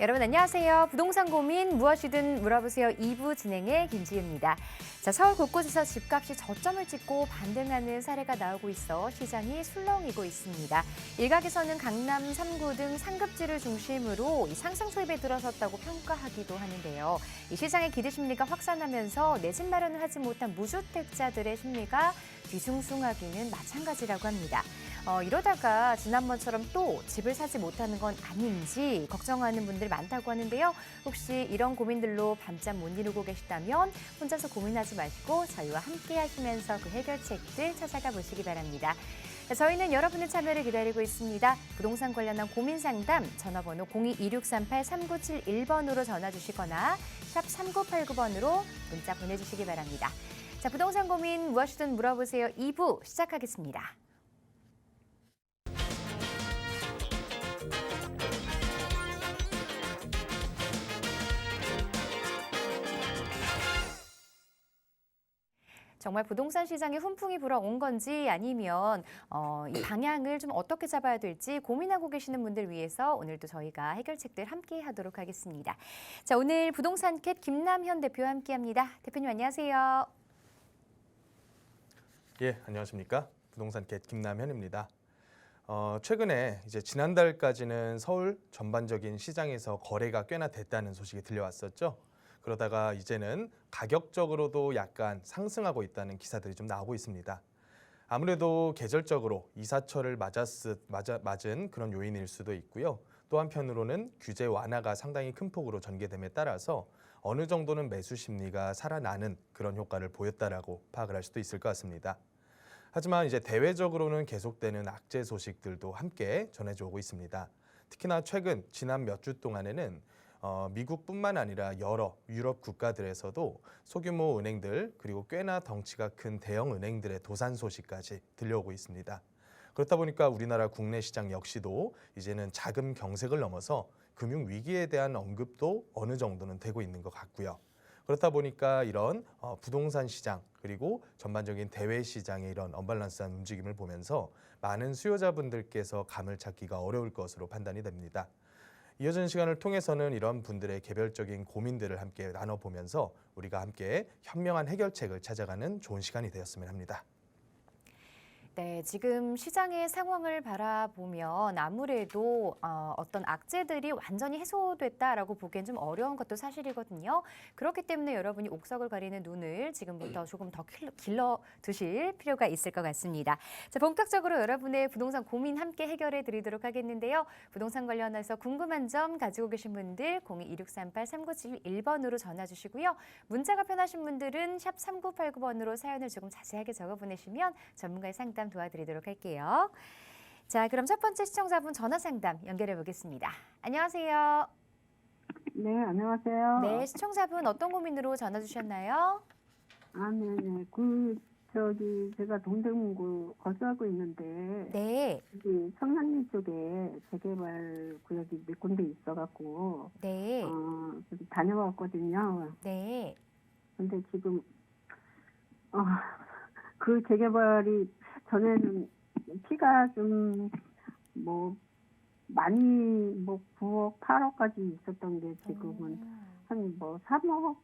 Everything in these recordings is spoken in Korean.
여러분 안녕하세요. 부동산 고민 무엇이든 물어보세요. 2부 진행의 김지혜입니다. 자, 서울 곳곳에서 집값이 저점을 찍고 반등하는 사례가 나오고 있어 시장이 술렁이고 있습니다. 일각에서는 강남 3구 등 상급지를 중심으로 상승 초입에 들어섰다고 평가하기도 하는데요. 이 시장의 기대 심리가 확산하면서 내 집 마련을 하지 못한 무주택자들의 심리가 뒤숭숭하기는 마찬가지라고 합니다. 이러다가 지난번처럼 또 집을 사지 못하는 건 아닌지 걱정하는 분들 많다고 하는데요. 혹시 이런 고민들로 밤잠 못 이루고 계시다면 혼자서 고민하지 마시고 저희와 함께 하시면서 그 해결책들 찾아가 보시기 바랍니다. 저희는 여러분의 참여를 기다리고 있습니다. 부동산 관련한 고민 상담 전화번호 02-2638-3971번으로 전화 주시거나 샵 3989번으로 문자 보내주시기 바랍니다. 자, 부동산 고민 무엇이든 물어보세요. 2부 시작하겠습니다. 정말 부동산 시장에 훈풍이 불어온 건지 아니면 이 방향을 좀 어떻게 잡아야 될지 고민하고 계시는 분들 위해서 오늘도 저희가 해결책들 함께 하도록 하겠습니다. 자, 오늘 부동산 캣 김남현 대표와 함께합니다. 대표님 안녕하세요. 예, 안녕하십니까? 부동산 캣 김남현입니다. 최근에 이제 지난달까지는 서울 전반적인 시장에서 거래가 꽤나 됐다는 소식이 들려왔었죠. 그러다가 이제는 가격적으로도 약간 상승하고 있다는 기사들이 좀 나오고 있습니다. 아무래도 계절적으로 이사철을 맞은 그런 요인일 수도 있고요. 또 한편으로는 규제 완화가 상당히 큰 폭으로 전개됨에 따라서 어느 정도는 매수 심리가 살아나는 그런 효과를 보였다라고 파악을 할 수도 있을 것 같습니다. 하지만 이제 대외적으로는 계속되는 악재 소식들도 함께 전해져 오고 있습니다. 특히나 지난 몇 주 동안에는 미국뿐만 아니라 여러 유럽 국가들에서도 소규모 은행들 그리고 꽤나 덩치가 큰 대형 은행들의 도산 소식까지 들려오고 있습니다. 그렇다 보니까 우리나라 국내 시장 역시도 이제는 자금 경색을 넘어서 금융 위기에 대한 언급도 어느 정도는 되고 있는 것 같고요. 그렇다 보니까 이런 부동산 시장 그리고 전반적인 대외 시장의 이런 언밸런스한 움직임을 보면서 많은 수요자분들께서 감을 찾기가 어려울 것으로 판단이 됩니다. 이어진 시간을 통해서는 이런 분들의 개별적인 고민들을 함께 나눠보면서 우리가 함께 현명한 해결책을 찾아가는 좋은 시간이 되었으면 합니다. 네, 지금 시장의 상황을 바라보면 아무래도 어떤 악재들이 완전히 해소됐다라고 보기엔 좀 어려운 것도 사실이거든요. 그렇기 때문에 여러분이 옥석을 가리는 눈을 지금부터 조금 더 길러 두실 필요가 있을 것 같습니다. 자, 본격적으로 여러분의 부동산 고민 함께 해결해 드리도록 하겠는데요. 부동산 관련해서 궁금한 점 가지고 계신 분들 02-2638-3971번으로 전화 주시고요. 문자가 편하신 분들은 샵 3989번으로 사연을 조금 자세하게 적어 보내시면 전문가의 상담 도와드리도록 할게요. 자, 그럼 첫 번째 시청자분 전화 상담 연결해 보겠습니다. 안녕하세요. 네, 안녕하세요. 네, 시청자분 어떤 고민으로 전화 주셨나요? 네네. 제가 동대문구 거주하고 있는데, 네, 여기 청량리 쪽에 재개발 구역이 몇 군데 있어갖고, 네, 저기 다녀왔거든요. 네. 근데 지금, 어, 그 재개발이 전에는 피가 좀, 뭐, 많이, 9억, 8억까지 있었던 게 지금은 한 3억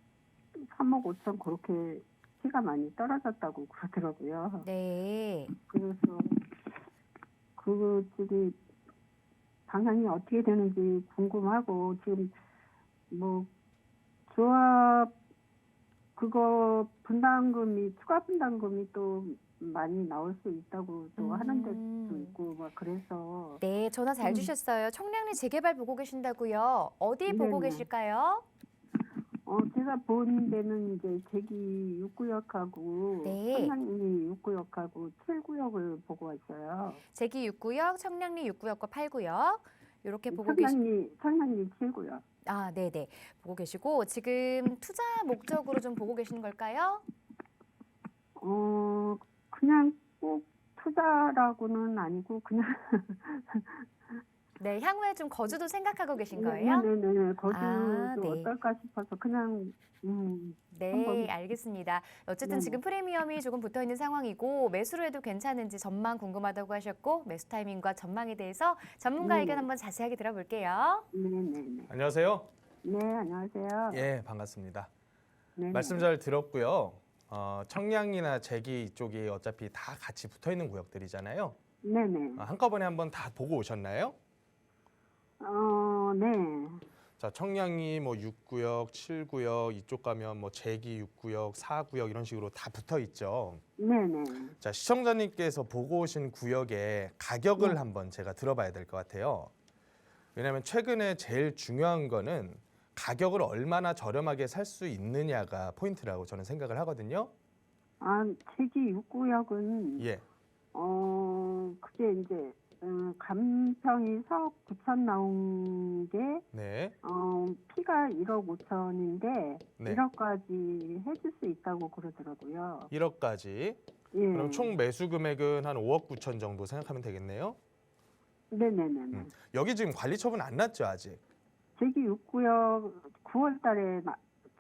5천 그렇게 피가 많이 떨어졌다고 그러더라고요. 네. 그래서 그쪽이 방향이 어떻게 되는지 궁금하고 지금 조합 그거 추가 분담금이 또 많이 나올 수 있다고 또 하는 데도 있고 그래서 네, 전화 잘 주셨어요. 청량리 재개발 보고 계신다고요? 어디 보고 네네. 계실까요? 제가 본 데는 이제 제기 6구역하고 네. 청량리 6구역하고 7구역을 보고 왔어요. 제기 6구역, 청량리 6구역과 8구역 이렇게 보고 계시. 청량리 7구역. 아, 네네. 보고 계시고 지금 투자 목적으로 좀 보고 계시는 걸까요? 그냥 꼭 투자라고는 아니고 그냥 네, 향후에 좀 거주도 생각하고 계신 거예요? 네네네. 거주도 아, 네. 어떨까 싶어서 그냥 네, 한번. 알겠습니다. 어쨌든 네네. 지금 프리미엄이 조금 붙어 있는 상황이고 매수를 해도 괜찮은지 전망 궁금하다고 하셨고 매수 타이밍과 전망에 대해서 전문가 의견 한번 자세하게 들어볼게요. 네네네. 안녕하세요. 네, 안녕하세요. 예, 반갑습니다. 네네. 말씀 잘 들었고요. 청량리나 제기 이쪽이 어차피 다 같이 붙어 있는 구역들이잖아요. 네네. 한꺼번에 한번 다 보고 오셨나요? 네. 자, 청량리 뭐 6구역, 7구역 이쪽 가면 뭐 제기 6구역, 4구역 이런 식으로 다 붙어 있죠. 네네. 자, 시청자님께서 보고 오신 구역의 가격을 네. 한번 제가 들어봐야 될 것 같아요. 왜냐하면 최근에 제일 중요한 거는 가격을 얼마나 저렴하게 살 수 있느냐가 포인트라고 저는 생각을 하거든요. 제기 6구역은, 예, 그게 이제, 감평이 4억 9천 나온 게, 네, 피가 1억 5천인데, 네. 1억까지 해줄 수 있다고 그러더라고요. 1억까지. 예. 그럼 총 매수 금액은 한 5억 9천 정도 생각하면 되겠네요. 네네네네. 여기 지금 관리 처분 안 났죠, 아직? 제기 6구역 9월 달에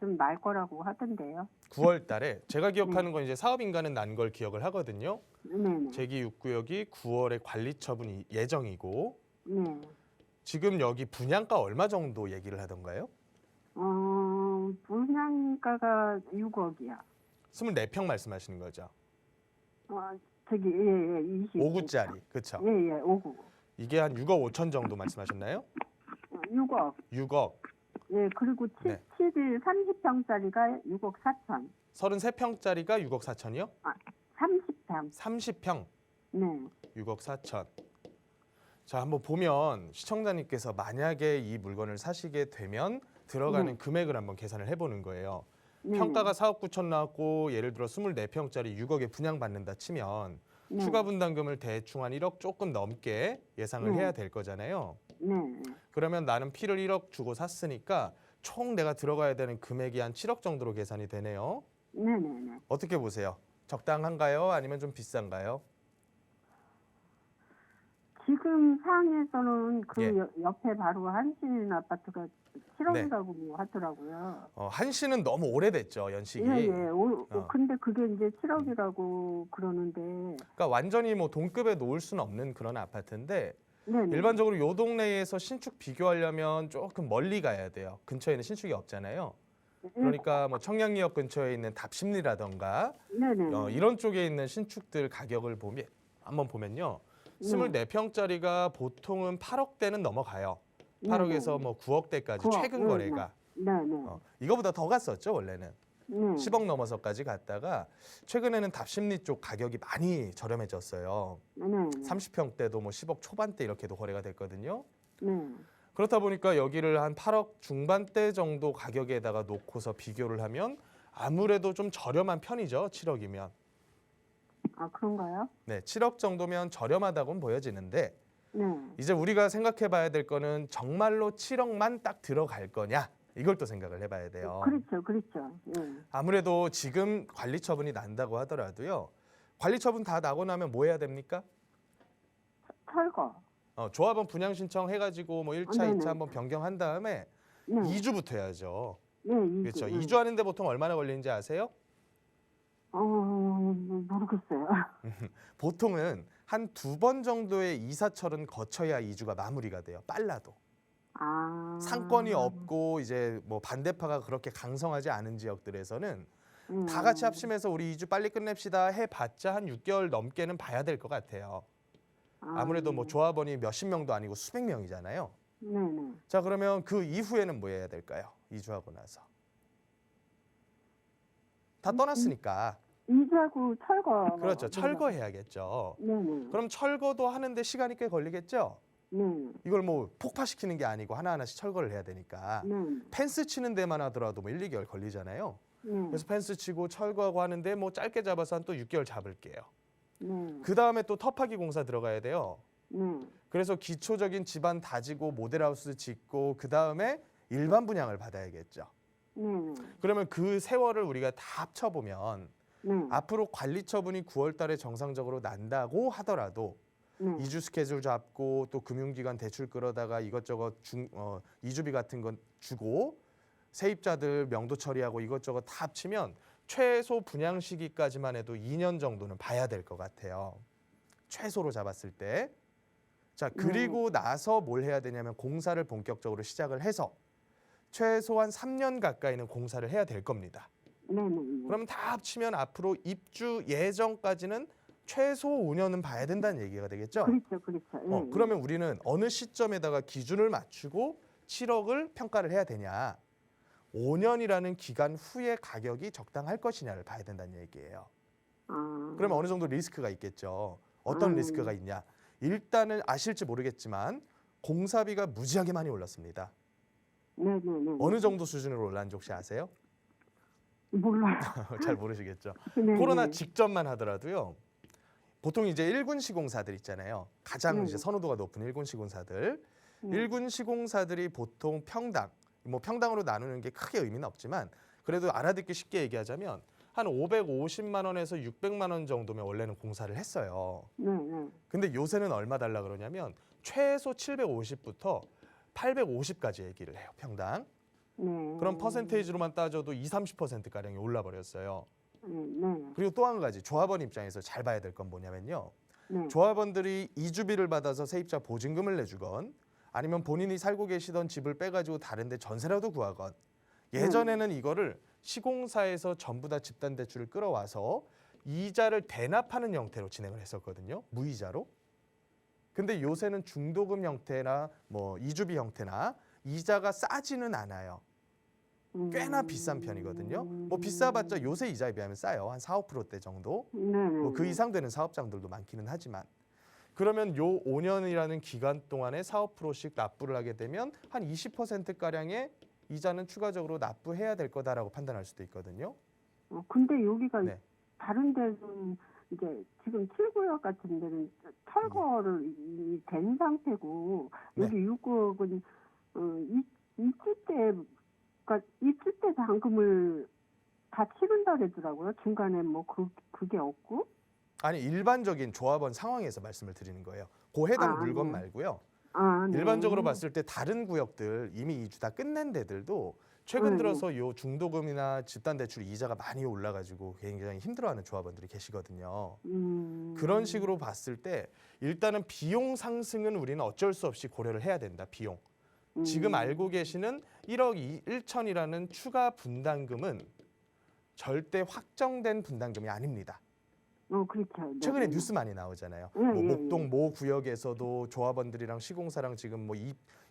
좀 날 거라고 하던데요. 9월 달에 제가 기억하는 건 이제 사업 인가는 난 걸 기억을 하거든요. 네네. 제기 6구역이 9월에 관리 처분이 예정이고 네. 지금 여기 분양가 얼마 정도 얘기를 하던가요? 분양가가 6억이야. 24평 말씀하시는 거죠. 예, 20. 5구짜리. 그렇죠? 예, 5구. 이게 한 6억 5천 정도 말씀하셨나요? 6억. 6억. 예, 그리고 네. 30평짜리가 6억 4천. 33평짜리가 6억 4천이요? 30평. 30평 네. 6억 4천. 자, 한번 보면 시청자님께서 만약에 이 물건을 사시게 되면 들어가는 금액을 한번 계산을 해보는 거예요. 네. 평가가 4억 9천 나왔고 예를 들어 24평짜리 6억에 분양받는다 치면 네. 추가 분담금을 대충 한 1억 조금 넘게 예상을 네. 해야 될 거잖아요. 네. 그러면 나는 피를 1억 주고 샀으니까 총 내가 들어가야 되는 금액이 한 7억 정도로 계산이 되네요. 네네네. 어떻게 보세요? 적당한가요? 아니면 좀 비싼가요? 지금 상황에서는 그 예. 옆에 바로 한신 아파트가 7억이라고 하더라고요. 한시는 너무 오래됐죠, 연식이. 예. 어. 근데 그게 이제 7억이라고 그러는데. 그러니까 완전히 뭐 동급에 놓을 수는 없는 그런 아파트인데 네네. 일반적으로 요 동네에서 신축 비교하려면 조금 멀리 가야 돼요. 근처에는 신축이 없잖아요. 그러니까 뭐 청량리역 근처에 있는 답심리라던가 네네. 이런 쪽에 있는 신축들 가격을 보면 한번 보면요. 24평짜리가 보통은 8억대는 넘어가요. 8억에서 뭐 9억대까지 9억. 최근 거래가. 네네. 이거보다 더 갔었죠, 원래는. 네. 10억 넘어서까지 갔다가 최근에는 답심리 쪽 가격이 많이 저렴해졌어요. 네. 30평대도 뭐 10억 초반대 이렇게도 거래가 됐거든요. 네. 그렇다 보니까 여기를 한 8억 중반대 정도 가격에다가 놓고서 비교를 하면 아무래도 좀 저렴한 편이죠. 7억이면. 그런가요? 네, 7억 정도면 저렴하다고는 보여지는데 네. 이제 우리가 생각해 봐야 될 거는 정말로 7억만 딱 들어갈 거냐? 이걸 또 생각을 해봐야 돼요. 그렇죠. 예. 아무래도 지금 관리 처분이 난다고 하더라도요. 관리 처분 다 나고 나면 뭐 해야 됩니까? 철거. 조합원 분양 신청 해가지고 뭐 1차, 네네. 2차 한번 변경한 다음에 네. 2주부터 해야죠. 네, 그렇죠. 네. 2주 하는데 보통 얼마나 걸리는지 아세요? 모르겠어요. 보통은 한 2번 정도의 이사철은 거쳐야 2주가 마무리가 돼요. 빨라도. 상권이 없고 이제 뭐 반대파가 그렇게 강성하지 않은 지역들에서는 다 같이 합심해서 우리 2주 빨리 끝냅시다 해봤자 한 6개월 넘게는 봐야 될 것 같아요. 아무래도 뭐 조합원이 몇십 명도 아니고 수백 명이잖아요. 네네. 자, 그러면 그 이후에는 뭐 해야 될까요? 2주하고 나서. 다 떠났으니까. 이주하고 철거. 그렇죠. 철거해야겠죠. 네네. 그럼 철거도 하는데 시간이 꽤 걸리겠죠? 네. 이걸 뭐 폭파시키는 게 아니고 하나하나씩 철거를 해야 되니까. 네. 펜스 치는 데만 하더라도 뭐 1, 2개월 걸리잖아요. 네. 그래서 펜스 치고 철거하고 하는데 뭐 짧게 잡아서 한 또 6개월 잡을게요. 네. 그 다음에 또 터파기 공사 들어가야 돼요. 네. 그래서 기초적인 집안 다지고 모델하우스 짓고 그 다음에 일반 분양을 받아야겠죠. 네. 그러면 그 세월을 우리가 다 합쳐보면 네. 앞으로 관리 처분이 9월 달에 정상적으로 난다고 하더라도 네. 2주 스케줄 잡고 또 금융기관 대출 끌어다가 이것저것 이주비 같은 건 주고 세입자들 명도 처리하고 이것저것 다 합치면 최소 분양 시기까지만 해도 2년 정도는 봐야 될 것 같아요. 최소로 잡았을 때. 자, 그리고 나서 뭘 해야 되냐면 공사를 본격적으로 시작을 해서 최소한 3년 가까이는 공사를 해야 될 겁니다. 네네. 그러면 다 합치면 앞으로 입주 예정까지는 최소 5년은 봐야 된다는 얘기가 되겠죠? 그렇죠, 그렇죠. 예, 그러면 우리는 어느 시점에다가 기준을 맞추고 7억을 평가를 해야 되냐? 5년이라는 기간 후에 가격이 적당할 것이냐를 봐야 된다는 얘기예요. 아, 그러면 어느 정도 리스크가 있겠죠. 어떤 리스크가 있냐? 일단은 아실지 모르겠지만 공사비가 무지하게 많이 올랐습니다. 네네네. 어느 정도 수준으로 올랐는지 혹시 아세요? 몰라요. 잘 모르시겠죠. 네네. 코로나 직전만 하더라도요. 보통 이제 1군 시공사들 있잖아요. 가장 네. 이제 선호도가 높은 1군 시공사들. 네. 1군 시공사들이 보통 평당, 뭐 평당으로 나누는 게 크게 의미는 없지만 그래도 알아듣기 쉽게 얘기하자면 한 550만 원에서 600만 원 정도면 원래는 공사를 했어요. 네네. 근데 요새는 얼마 달라 그러냐면 최소 750부터 850까지 얘기를 해요. 평당. 네. 그럼 퍼센테이지로만 따져도 20-30%가량이 올라 버렸어요. 네. 그리고 또 한 가지 조합원 입장에서 잘 봐야 될 건 뭐냐면요. 네. 조합원들이 이주비를 받아서 세입자 보증금을 내주건 아니면 본인이 살고 계시던 집을 빼가지고 다른 데 전세라도 구하건 예전에는 이거를 시공사에서 전부 다 집단대출을 끌어와서 이자를 대납하는 형태로 진행을 했었거든요. 무이자로. 근데 요새는 중도금 형태나 뭐 이주비 형태나 이자가 싸지는 않아요. 꽤나 비싼 편이거든요. 뭐 비싸봤자 요새 이자에 비하면 싸요. 한 4-5%대 정도. 네네. 뭐 그 이상 되는 사업장들도 많기는 하지만 그러면 요 5년이라는 기간 동안에 4-5%씩 납부를 하게 되면 한 20%가량의 이자는 추가적으로 납부해야 될 거다라고 판단할 수도 있거든요. 근데 여기가 네. 다른 데는 이제 지금 7구역 같은 데는 철거를 이미 된 상태고 네. 여기 6구역은 입주 때 잔금을 다 치른다 그러더라고요. 중간에 뭐 그게 없고. 아니 일반적인 조합원 상황에서 말씀을 드리는 거예요. 그 해당 물건 네. 말고요. 아, 네. 일반적으로 봤을 때 다른 구역들 이미 이주 다 끝낸 데들도 최근 들어서 요 중도금이나 집단대출 이자가 많이 올라가지고 굉장히 힘들어하는 조합원들이 계시거든요. 그런 식으로 봤을 때 일단은 비용 상승은 우리는 어쩔 수 없이 고려를 해야 된다. 비용. 지금 알고 계시는 1억 1천이라는 추가 분담금은 절대 확정된 분담금이 아닙니다. 그렇죠. 네. 최근에 뉴스 많이 나오잖아요. 예, 뭐 예, 목동 모 구역에서도 조합원들이랑 시공사랑 지금 뭐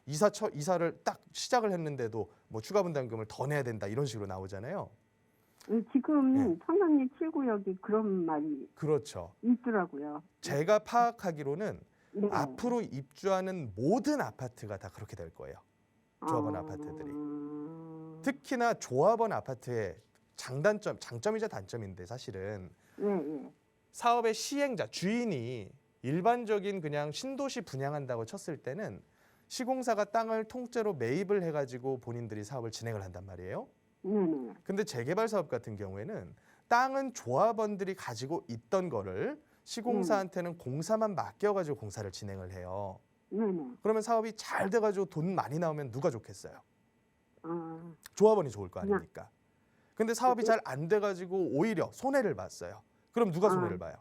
이사를 딱 시작을 했는데도 뭐 추가 분담금을 더 내야 된다 이런 식으로 나오잖아요. 지금 청량리 7구역이 그런 말이 그렇죠. 있더라고요. 제가 파악하기로는 네. 앞으로 입주하는 모든 아파트가 다 그렇게 될 거예요. 조합원 아파트들이. 특히나 조합원 아파트의 장점이자 단점인데 사실은 네. 사업의 시행자, 주인이 일반적인 그냥 신도시 분양한다고 쳤을 때는 시공사가 땅을 통째로 매입을 해가지고 본인들이 사업을 진행을 한단 말이에요. 네네. 근데 재개발 사업 같은 경우에는 땅은 조합원들이 가지고 있던 거를 시공사한테는 공사만 맡겨가지고 공사를 진행을 해요. 네네. 그러면 사업이 잘 돼가지고 돈 많이 나오면 누가 좋겠어요? 아, 조합원이 좋을 거 아닙니까? 근데 사업이 잘 안 돼가지고 오히려 손해를 봤어요. 그럼 누가 손해를 봐요?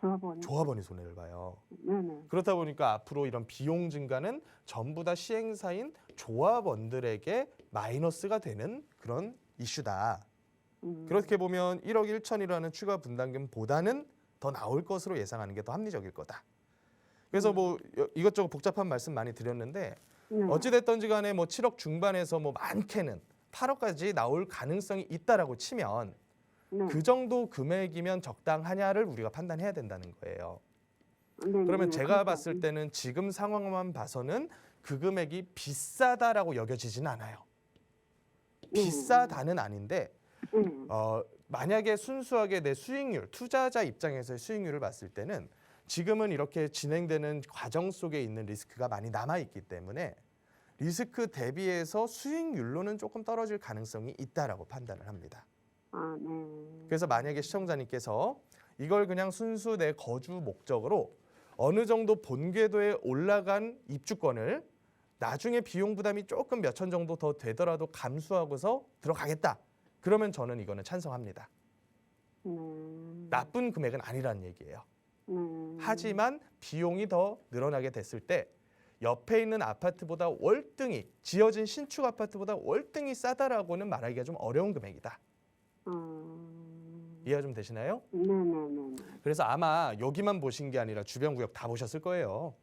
조합원. 조합원이 손해를 봐요. 네네. 그렇다 보니까 앞으로 이런 비용 증가는 전부 다 시행사인 조합원들에게 마이너스가 되는 그런 이슈다. 그렇게 보면 1억 1천이라는 추가 분담금보다는 더 나올 것으로 예상하는 게 더 합리적일 거다. 그래서 뭐 이것저것 복잡한 말씀 많이 드렸는데 네. 어찌됐든지 간에 뭐 7억 중반에서 뭐 많게는 8억까지 나올 가능성이 있다라고 치면 네. 그 정도 금액이면 적당하냐를 우리가 판단해야 된다는 거예요. 네, 그러면 네, 제가 그렇죠. 봤을 때는 지금 상황만 봐서는 그 금액이 비싸다라고 여겨지진 않아요. 비싸다는 아닌데 만약에 순수하게 내 수익률, 투자자 입장에서의 수익률을 봤을 때는 지금은 이렇게 진행되는 과정 속에 있는 리스크가 많이 남아있기 때문에 리스크 대비해서 수익률로는 조금 떨어질 가능성이 있다라고 판단을 합니다. 아, 네. 그래서 만약에 시청자님께서 이걸 그냥 순수 내 거주 목적으로 어느 정도 본궤도에 올라간 입주권을 나중에 비용 부담이 조금 몇 천 정도 더 되더라도 감수하고서 들어가겠다. 그러면 저는 이거는 찬성합니다. 나쁜 금액은 아니라는 얘기예요. 하지만 비용이 더 늘어나게 됐을 때 옆에 있는 아파트보다 월등히 지어진 신축 아파트보다 월등히 싸다라고는 말하기가 좀 어려운 금액이다. 이해가 좀 되시나요? 네네네. 그래서 아마 여기만 보신 게 아니라 주변 구역 다 보셨을 거예요.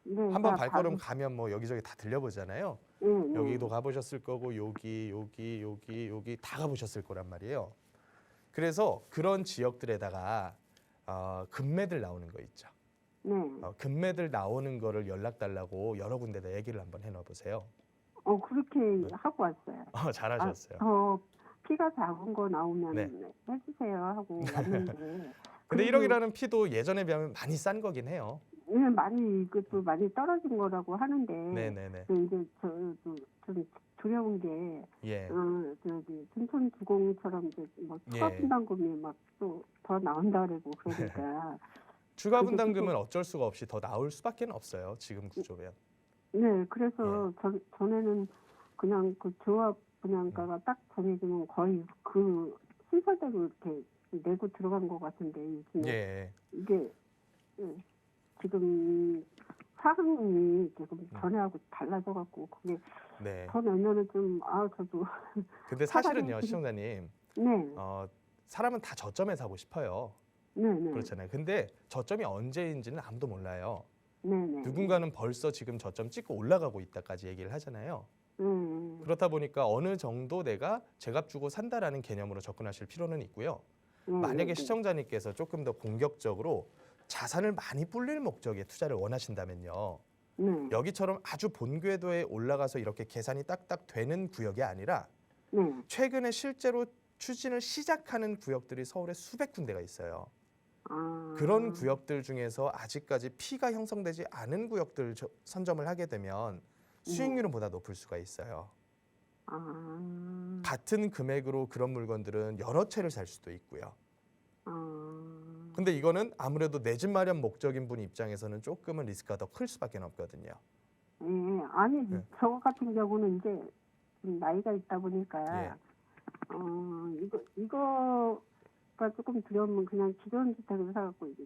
네, 한번 다 발걸음 봐- 가면 뭐 여기저기 다 들려보잖아요. 네, 여기도 가보셨을 거고 여기 다 가보셨을 거란 말이에요. 그래서 그런 지역들에다가 금매들 나오는 거 있죠. 네. 금매들 나오는 거를 연락 달라고 여러 군데다 얘기를 한번 해놔 보세요. 그렇게 하고 왔어요. 잘하셨어요. 더 피가 작은 거 나오면 네. 해주세요 하고 왔는데. 근데 그래도 1억이라는 피도 예전에 비하면 많이 싼 거긴 해요. 많이 이것도 많이 떨어진 거라고 하는데. 네네네. 이제 저도 좀 두려운 게 예. 저기 춘천주공처럼 이제 뭐 추가 예. 분담금이 막 또 더 나온다 그러고 그러니까. 추가 그게 분담금은 어쩔 수가 없이 더 나올 수밖에 없어요. 지금 구조면. 네, 그래서 전에는 그냥 그 조합 분양가가 딱 정해지면 거의 그 순서대로 이렇게 내고 들어간 것 같은데 요즘에 예. 이게 지금 상황이 지금 전에하고 달라져갖고 그게 네. 더 내년에 좀 저도 근데 사실은요, 시청자님, 네, 사람은 다 저점에 사고 싶어요. 네, 네, 그렇잖아요. 근데 저점이 언제인지는 아무도 몰라요. 네, 네, 누군가는 벌써 지금 저점 찍고 올라가고 있다까지 얘기를 하잖아요. 그렇다 보니까 어느 정도 내가 제값 주고 산다라는 개념으로 접근하실 필요는 있고요. 만약에 시청자님께서 조금 더 공격적으로 자산을 많이 불릴 목적의 투자를 원하신다면요. 네, 여기처럼 아주 본궤도에 올라가서 이렇게 계산이 딱딱 되는 구역이 아니라 네, 최근에 실제로 추진을 시작하는 구역들이 서울에 수백 군데가 있어요. 그런 구역들 중에서 아직까지 피가 형성되지 않은 구역들 선점을 하게 되면 수익률은 보다 높을 수가 있어요. 같은 금액으로 그런 물건들은 여러 채를 살 수도 있고요. 근데 이거는 아무래도 내 집 마련 목적인 분 입장에서는 조금은 리스크가 더 클 수밖에 없거든요. 아니 네. 저 같은 경우는 이제 좀 나이가 있다 보니까 예. 이거가 조금 두려우면 그냥 기존 주택을 사갖고 이제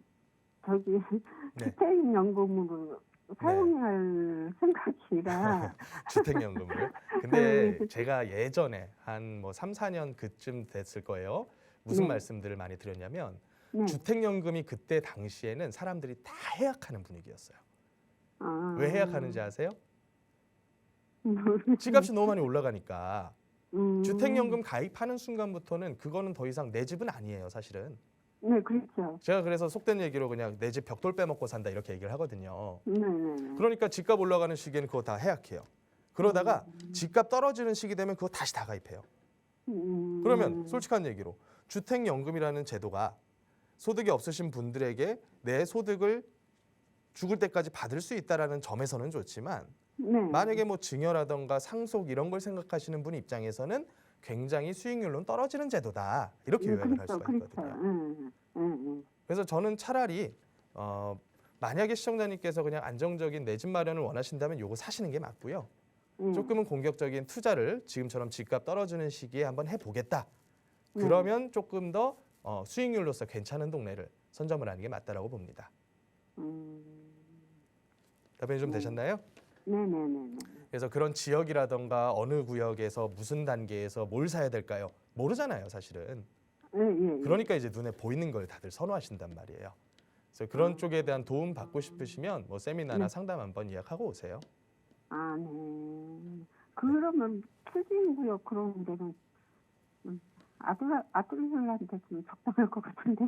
저기 네. 주택연금으로 사용해야 할 생각이라. 주택연금을. 근데 제가 예전에 한 뭐 3, 4년 그쯤 됐을 거예요. 무슨 네. 말씀들을 많이 드렸냐면 네. 주택연금이 그때 당시에는 사람들이 다 해약하는 분위기였어요. 왜 해약하는지 아세요? 집값이 너무 많이 올라가니까 주택연금 가입하는 순간부터는 그거는 더 이상 내 집은 아니에요, 사실은. 네, 그렇죠. 제가 그래서 속된 얘기로 그냥 내 집 벽돌 빼먹고 산다 이렇게 얘기를 하거든요. 네, 네. 그러니까 집값 올라가는 시기에는 그거 다 해약해요. 그러다가 집값 떨어지는 시기 되면 그거 다시 다 가입해요. 그러면 솔직한 얘기로 주택연금이라는 제도가 소득이 없으신 분들에게 내 소득을 죽을 때까지 받을 수 있다라는 점에서는 좋지만 네. 만약에 뭐 증여라던가 상속 이런 걸 생각하시는 분 입장에서는 굉장히 수익률은 떨어지는 제도다 이렇게 요약을 할 수가 있거든요. 그래서 저는 차라리 만약에 시청자님께서 그냥 안정적인 내 집 마련을 원하신다면 요거 사시는 게 맞고요. 조금은 공격적인 투자를 지금처럼 집값 떨어지는 시기에 한번 해보겠다. 그러면 조금 더 수익률로서 괜찮은 동네를 선점을 하는 게 맞다라고 봅니다. 답변이 좀 되셨나요? 네네네. 그래서 그런 지역이라던가 어느 구역에서 무슨 단계에서 뭘 사야 될까요? 모르잖아요, 사실은. 예. 그러니까 이제 눈에 보이는 걸 다들 선호하신단 말이에요. 그래서 그런 쪽에 대한 도움 받고 싶으시면 뭐 세미나나 상담 한번 예약하고 오세요. 네. 그러면 추진구역 그런 데는 아들한테 좀 적당할 것 같은데.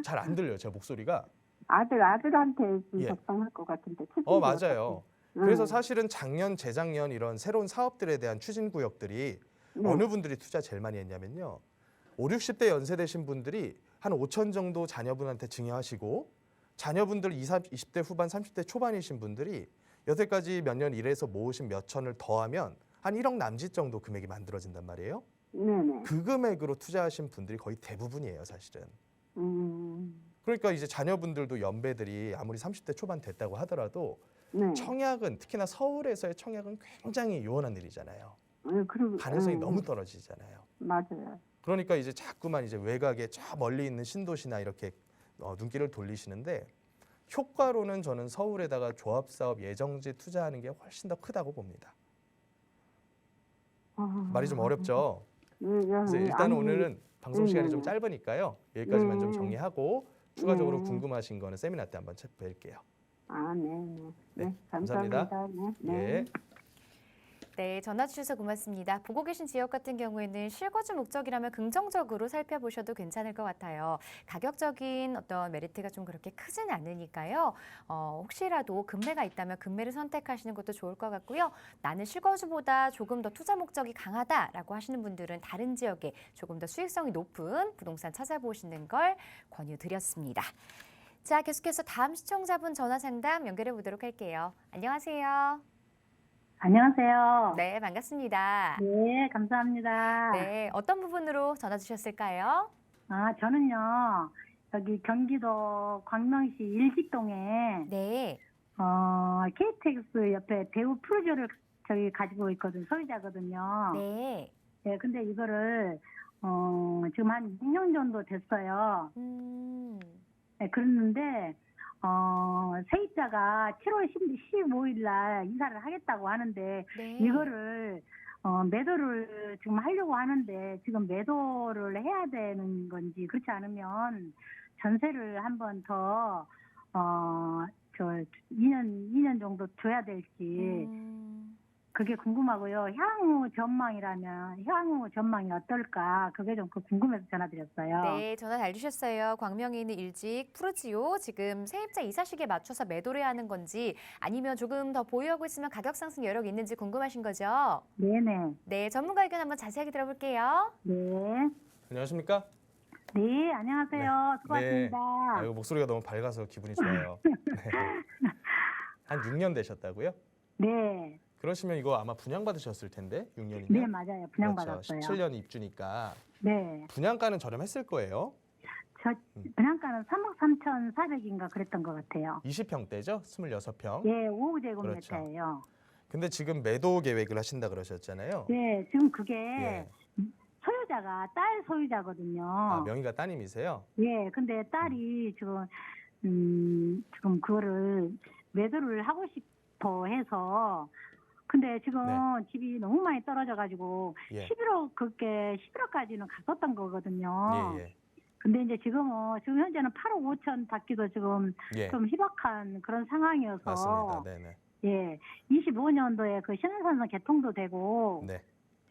잘 안 들려요, 제 목소리가. 아들한테 좀 예. 적당할 것 같은데. 추진구역 맞아요. 그래서 사실은 작년, 재작년 이런 새로운 사업들에 대한 추진 구역들이 어느 분들이 투자 제일 많이 했냐면요. 5, 60대 연세 되신 분들이 한 5천 정도 자녀분한테 증여하시고 자녀분들 20대 후반, 30대 초반이신 분들이 여태까지 몇 년 일해서 모으신 몇 천을 더하면 한 1억 남짓 정도 금액이 만들어진단 말이에요. 네네. 그 금액으로 투자하신 분들이 거의 대부분이에요, 사실은. 음. 그러니까 이제 자녀분들도 연배들이 아무리 30대 초반 됐다고 하더라도 네. 청약은 특히나 서울에서의 청약은 굉장히 요원한 일이잖아요. 네, 그리고 가능성이 너무 떨어지잖아요. 맞아요. 그러니까 이제 자꾸만 이제 외곽에 저 멀리 있는 신도시나 이렇게 눈길을 돌리시는데 효과로는 저는 서울에다가 조합사업 예정지 투자하는 게 훨씬 더 크다고 봅니다. 말이 좀 어렵죠? 네, 그래서 일단 오늘은 방송 시간이 좀 네. 짧으니까요. 여기까지만 좀 네. 정리하고 추가적으로 네. 궁금하신 거는 세미나 때 한번 뵐게요. 아, 네, 네. 네, 네, 감사합니다. 감사합니다. 네. 예. 네, 전화 주셔서 고맙습니다. 보고 계신 지역 같은 경우에는 실거주 목적이라면 긍정적으로 살펴보셔도 괜찮을 것 같아요. 가격적인 어떤 메리트가 좀 그렇게 크진 않으니까요. 혹시라도 금매가 있다면 금매를 선택하시는 것도 좋을 것 같고요. 나는 실거주보다 조금 더 투자 목적이 강하다라고 하시는 분들은 다른 지역에 조금 더 수익성이 높은 부동산 찾아보시는 걸 권유드렸습니다. 자, 계속해서 다음 시청자분 전화 상담 연결해 보도록 할게요. 안녕하세요. 안녕하세요. 네, 반갑습니다. 네, 감사합니다. 네, 어떤 부분으로 전화 주셨을까요? 저는요, 여기 경기도 광명시 일직동에, 네, KTX 옆에 대우 프로조를 저기 가지고 있거든, 소유자거든요. 네, 네, 근데 이거를, 지금 한 6년 정도 됐어요. 네, 그랬는데, 세입자가 7월 15일 날 이사를 하겠다고 하는데, 네. 이거를 매도를 지금 하려고 하는데 지금 매도를 해야 되는 건지 그렇지 않으면 전세를 한 번 더 2년 정도 줘야 될지 그게 궁금하고요. 향후 전망이 어떨까 그게 좀 궁금해서 전화드렸어요. 네, 전화 잘 주셨어요. 광명에 있는 일직 푸르지오 지금 세입자 이사 시기에 맞춰서 매도를 해야 하는 건지 아니면 조금 더 보유하고 있으면 가격 상승 여력이 있는지 궁금하신 거죠? 네네. 네, 전문가 의견 한번 자세하게 들어볼게요. 네. 안녕하십니까? 네, 안녕하세요. 수고하셨습니다. 아이고, 목소리가 너무 밝아서 기분이 좋아요. 네. 한 6년 되셨다고요? 네. 그러시면 이거 아마 분양받으셨을 텐데 6년이면. 네, 맞아요. 분양받았어요. 그렇죠. 17년 입주니까 네. 분양가는 저렴했을 거예요. 저 분양가는 3억 3,400인가 그랬던 것 같아요. 20평대죠? 26평. 예, 5제곱미터예요. 근데 지금 매도 계획을 하신다 그러셨잖아요. 네, 지금 그게 예. 소유자가 딸 소유자거든요. 아, 명의가 따님이세요? 예, 근데 딸이 지금 그거를 매도를 하고 싶어 해서 근데 지금 네. 집이 너무 많이 떨어져가지고 예. 11억까지는 갔었던 거거든요. 예, 예. 근데 이제 지금 현재는 8억 5천 받기도 지금 예. 좀 희박한 그런 상황이어서 맞습니다. 네네. 예, 25년도에 그 신흥선선 개통도 되고 네.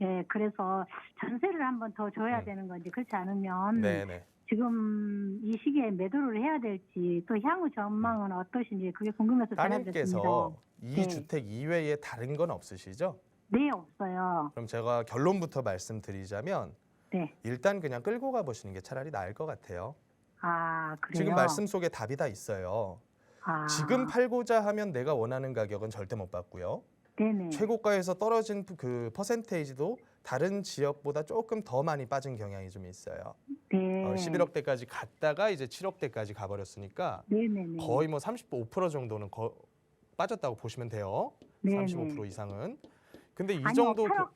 예, 그래서 전세를 한번 더 줘야 되는 건지 그렇지 않으면 네네. 지금 이 시기에 매도를 해야 될지 또 향후 전망은 어떠신지 그게 궁금해서 전화드렸습니다. 따님께서 이 네. 주택 이외에 다른 건 없으시죠? 네, 없어요. 그럼 제가 결론부터 말씀드리자면 네. 일단 그냥 끌고 가보시는 게 차라리 나을 것 같아요. 아, 그래요? 지금 말씀 속에 답이 다 있어요. 아, 지금 팔고자 하면 내가 원하는 가격은 절대 못 받고요. 네네. 최고가에서 떨어진 그 퍼센테이지도 다른 지역보다 조금 더 많이 빠진 경향이 좀 있어요. 네. 11억대까지 갔다가 이제 7억대까지 가버렸으니까 네네네. 거의 뭐 35% 정도는 빠졌다고 보시면 돼요. 네네. 35% 이상은. 근데 이 아니요, 정도 8억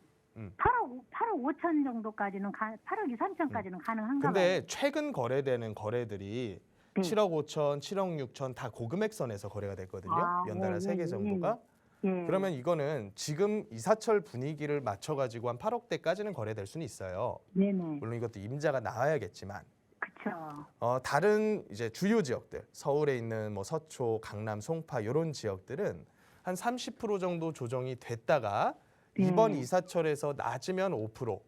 5천 정도까지는 8억 2, 3천까지는 가능한가 근데 봐요. 최근 거래되는 거래들이 네. 7억 5천, 7억 6천 다 고금액선에서 거래가 됐거든요. 아, 연달아 예, 세 개 예, 정도가. 예. 그러면 이거는 지금 이사철 분위기를 맞춰가지고 한 8억대까지는 거래될 수는 있어요. 네네. 물론 이것도 임자가 나와야겠지만 그쵸. 다른 이제 주요 지역들 서울에 있는 뭐 서초, 강남, 송파 이런 지역들은 한 30% 정도 조정이 됐다가 네. 이번 이사철에서 낮으면 5%,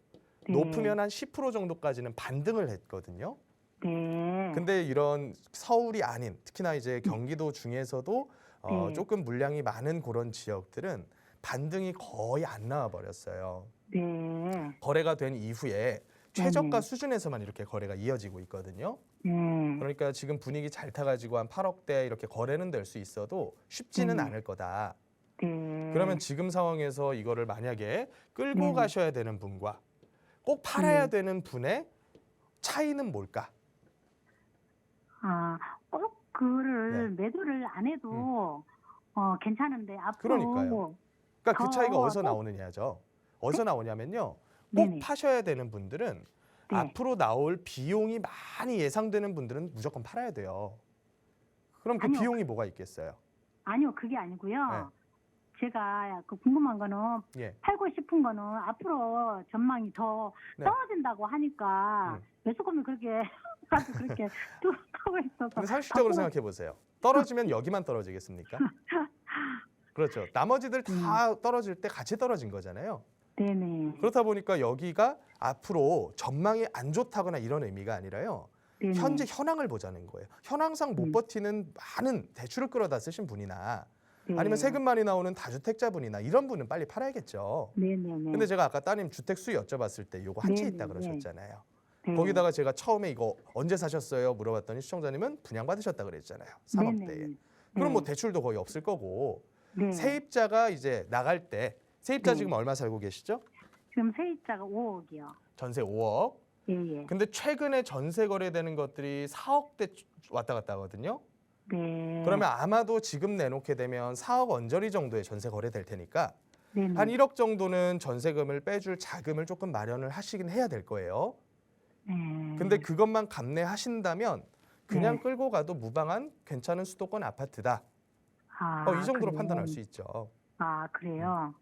네. 높으면 한 10% 정도까지는 반등을 했거든요. 네. 근데 이런 서울이 아닌 특히나 이제 경기도 중에서도 네. 조금 물량이 많은 그런 지역들은 반등이 거의 안 나와 버렸어요. 네. 거래가 된 이후에 최저가 수준에서만 이렇게 거래가 이어지고 있거든요. 네. 그러니까 지금 분위기 잘 타가지고 한 8억대 이렇게 거래는 될 수 있어도 쉽지는 않을 거다. 네. 그러면 지금 상황에서 이거를 만약에 끌고 네. 가셔야 되는 분과 꼭 팔아야 되는 분의 차이는 뭘까? 꼭 그거를 매도를 안 해도 괜찮은데 앞으로 그러니까요. 그러니까 그 차이가 어디서 나오느냐죠. 어디서 나오냐면요. 꼭 네네. 파셔야 되는 분들은 네. 앞으로 나올 비용이 많이 예상되는 분들은 무조건 팔아야 돼요. 그럼 그 아니요. 비용이 뭐가 있겠어요? 아니요, 그게 아니고요. 네. 제가 그 궁금한 거는 예. 팔고 싶은 거는 앞으로 전망이 더 네. 떨어진다고 하니까 매수금이 그렇게 가지고 그렇게 뚝 하고 있어서. 근데 상식적으로 앞으로- 생각해 보세요. 떨어지면 여기만 떨어지겠습니까? 그렇죠. 나머지들 다 떨어질 때 같이 떨어진 거잖아요. 네네. 그렇다 보니까 여기가 앞으로 전망이 안 좋다거나 이런 의미가 아니라요. 네네. 현재 현황을 보자는 거예요. 현황상 못 버티는 많은 대출을 끌어다 쓰신 분이나 네. 아니면 세금 많이 나오는 다주택자분이나 이런 분은 빨리 팔아야겠죠. 네네네. 근데 제가 아까 따님 주택 수요 여쭤봤을 때 요거 한 채 네네. 있다 그러셨잖아요. 네. 거기다가 제가 처음에 이거 언제 사셨어요? 물어봤더니 시청자님은 분양받으셨다 그랬잖아요. 3억대에. 네네. 그럼 뭐 네. 대출도 거의 없을 거고 네. 세입자가 이제 나갈 때 세입자 네. 지금 얼마 살고 계시죠? 지금 세입자가 5억이요. 전세 5억. 예예. 근데 최근에 전세 거래되는 것들이 4억대 왔다 갔다 하거든요. 네. 그러면 아마도 지금 내놓게 되면 4억 언저리 정도의 전세 거래될 테니까 네네. 한 1억 정도는 전세금을 빼줄 자금을 조금 마련을 하시긴 해야 될 거예요. 네. 근데 그것만 감내하신다면 그냥 네. 끌고 가도 무방한 괜찮은 수도권 아파트다. 이 정도로 그래요? 판단할 수 있죠. 그래요.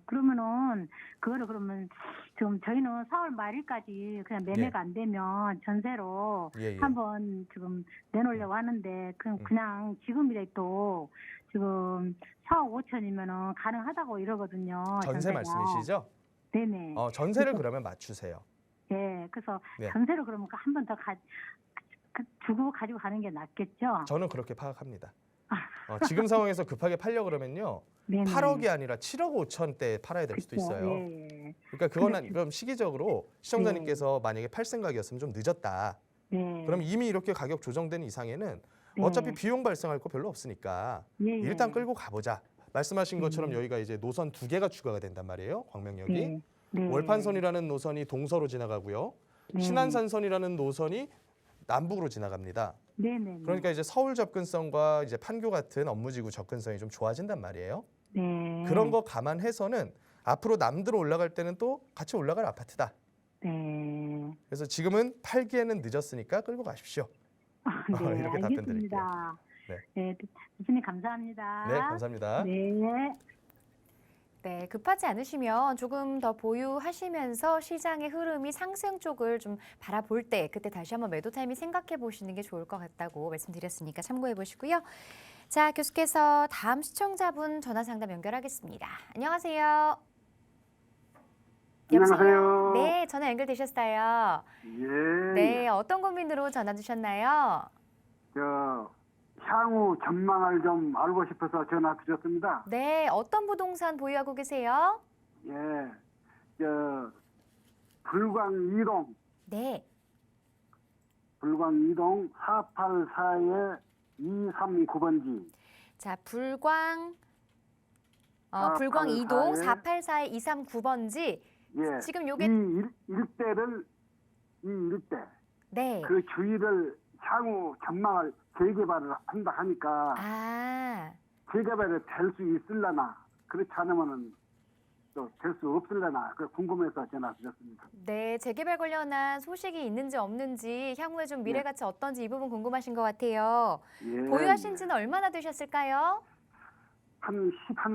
그러면은 그거를 그러면 지금 저희는 4월 말일까지 그냥 매매가 안 되면 전세로 예, 예. 한번 지금 내놓으려고 하는데 그냥 지금이라도 지금 4억 5천이면은 가능하다고 이러거든요. 전세 전세가. 말씀이시죠? 네네. 전세를 그러면 맞추세요. 네. 그래서 네. 전세로 그러면 한 번 더 주고 가지고 가는 게 낫겠죠? 저는 그렇게 파악합니다. 지금 상황에서 급하게 팔려 그러면요. 네네. 8억이 아니라 7억 5천대에 팔아야 될 수도 그쵸? 있어요. 예. 그러니까 그거는 그럼 시기적으로 시청자님께서 만약에 팔 생각이었으면 좀 늦었다. 네. 그럼 이미 이렇게 가격 조정된 이상에는 네. 어차피 비용 발생할 거 별로 없으니까 예, 예. 일단 끌고 가보자. 말씀하신 것처럼 여기가 이제 노선 2개가 추가가 된단 말이에요. 광명역이. 네. 네. 월판선이라는 노선이 동서로 지나가고요. 네. 신안산선이라는 노선이 남북으로 지나갑니다. 네네. 그러니까 이제 서울 접근성과 이제 판교 같은 업무지구 접근성이 좀 좋아진단 말이에요. 네. 그런 거 감안해서는 앞으로 남들 올라갈 때는 또 같이 올라갈 아파트다. 네. 그래서 지금은 팔기에는 늦었으니까 끌고 가십시오. 네. 이렇게 답변 드릴게요. 알겠습니다. 네. 네. 교수님 감사합니다. 네, 감사합니다. 네. 네, 급하지 않으시면 조금 더 보유하시면서 시장의 흐름이 상승 쪽을 좀 바라볼 때 그때 다시 한번 매도 타이밍 생각해 보시는 게 좋을 것 같다고 말씀드렸으니까 참고해 보시고요. 자, 계속해서 다음 시청자분 전화 상담 연결하겠습니다. 안녕하세요. 안녕하세요. 네, 전화 연결되셨어요. 예. 네, 어떤 고민으로 전화 주셨나요? 향후 전망을 좀 알고 싶어서 전화 드렸습니다. 네, 어떤 부동산 보유하고 계세요? 예. 불광 2동, 네, 불광 2동 484에 239번지. 자, 불광 불광 484에 2동 484에 239번지. 예. 지금 요게 이 일대를 이 일대 네. 그 주위를 향후 전망을 재개발을 한다 하니까 재개발이 될 수 있을려나 그렇지 않으면은 또 될 수 없을려나 그 궁금해서 전화 드렸습니다. 네, 재개발 관련한 소식이 있는지 없는지 향후에 좀 미래 가치 어떤지 이 부분 궁금하신 것 같아요. 예. 보유하신 지는 얼마나 되셨을까요? 한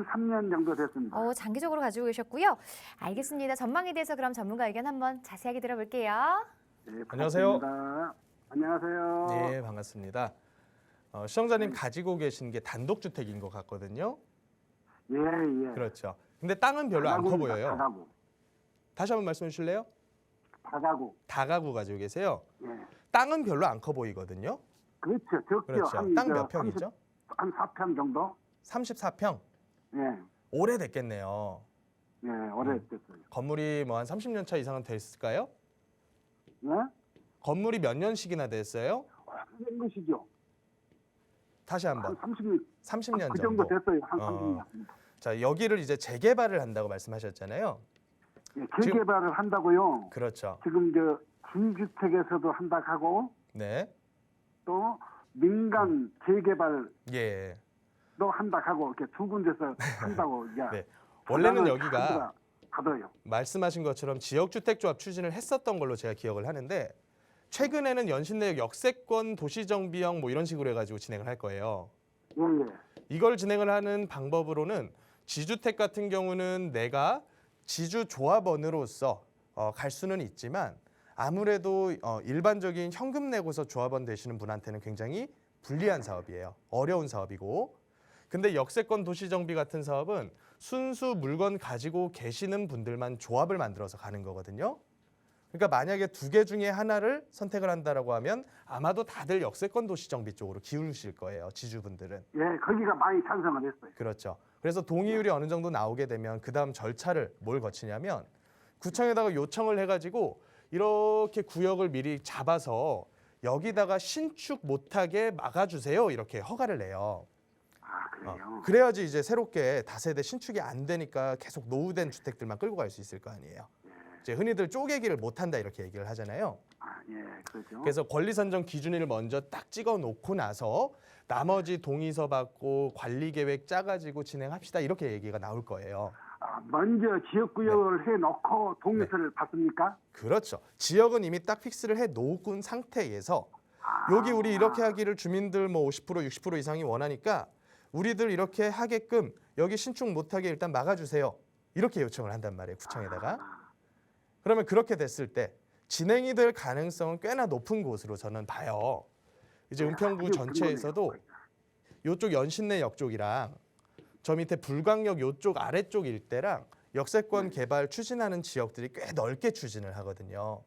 3년 정도 됐습니다. 장기적으로 가지고 계셨고요. 알겠습니다. 전망에 대해서 그럼 전문가 의견 한번 자세하게 들어볼게요. 네, 안녕하세요. 반갑습니다. 안녕하세요. 네, 반갑습니다. 시청자님 가지고 계신 게 단독주택인 것 같거든요. 예, 예. 그렇죠. 근데 땅은 별로 안 커 보여요. 다가구. 다시 한번 말씀해 주실래요? 다가구. 다가구 가지고 계세요. 예. 땅은 별로 안 커 보이거든요. 그렇죠. 적죠. 그렇죠. 땅 몇 평이죠? 한 4평 정도? 34평. 예. 오래됐겠네요. 예, 오래됐어요. 건물이 뭐 한 30년 차 이상은 됐을까요? 예? 건물이 몇 년씩이나 됐어요? 된 것이죠. 다시 한 한번. 30년. 30년 그 정도. 정도 됐어요. 한 어. 30년. 자, 여기를 이제 재개발을 한다고 말씀하셨잖아요. 예, 재개발을 한다고요. 그렇죠. 지금 주주택에서도 한다고 하고 네. 또 민간 재개발 예. 너 한다 하고 이렇게 두 군데서 한다고 이제 네. 원래는 전화를 여기가 받아요. 말씀하신 것처럼 지역주택조합 추진을 했었던 걸로 제가 기억을 하는데 최근에는 연신내역 역세권 도시정비형 뭐 이런 식으로 해가지고 진행을 할 거예요. 예, 예. 이걸 진행을 하는 방법으로는 지주택 같은 경우는 내가 지주조합원으로서 갈 수는 있지만 아무래도 일반적인 현금 내고서 조합원 되시는 분한테는 굉장히 불리한 사업이에요. 어려운 사업이고. 근데 역세권 도시정비 같은 사업은 순수 물건 가지고 계시는 분들만 조합을 만들어서 가는 거거든요. 그러니까 만약에 두 개 중에 하나를 선택을 한다라고 하면 아마도 다들 역세권 도시정비 쪽으로 기울으실 거예요. 지주분들은. 예, 거기가 많이 찬성을 했어요. 그렇죠. 그래서 동의율이 어느 정도 나오게 되면 그다음 절차를 뭘 거치냐면 구청에다가 요청을 해가지고 이렇게 구역을 미리 잡아서 여기다가 신축 못하게 막아주세요. 이렇게 허가를 내요. 아, 그래요? 그래야지 이제 새롭게 다세대 신축이 안 되니까 계속 노후된 주택들만 끌고 갈 수 있을 거 아니에요. 이제 흔히들 쪼개기를 못한다 이렇게 얘기를 하잖아요. 아, 예, 그렇죠. 그래서 권리 선정 기준일을 먼저 딱 찍어 놓고 나서 나머지 동의서 받고 관리 계획 짜가지고 진행합시다 이렇게 얘기가 나올 거예요. 아, 먼저 지역구역을 해놓고 동의서를 받습니까? 그렇죠. 지역은 이미 딱 픽스를 해 놓은 상태에서 여기 우리 이렇게 하기를 주민들 뭐 50% 60% 이상이 원하니까 우리들 이렇게 하게끔 여기 신축 못하게 일단 막아주세요. 이렇게 요청을 한단 말이에요. 구청에다가. 그러면 그렇게 됐을 때 진행이 될 가능성은 꽤나 높은 곳으로 저는 봐요. 이제 은평구 전체에서도 이쪽 연신내역 쪽이랑 저 밑에 불광역 이쪽 아래쪽 일대랑 역세권 개발 추진하는 지역들이 꽤 넓게 추진을 하거든요.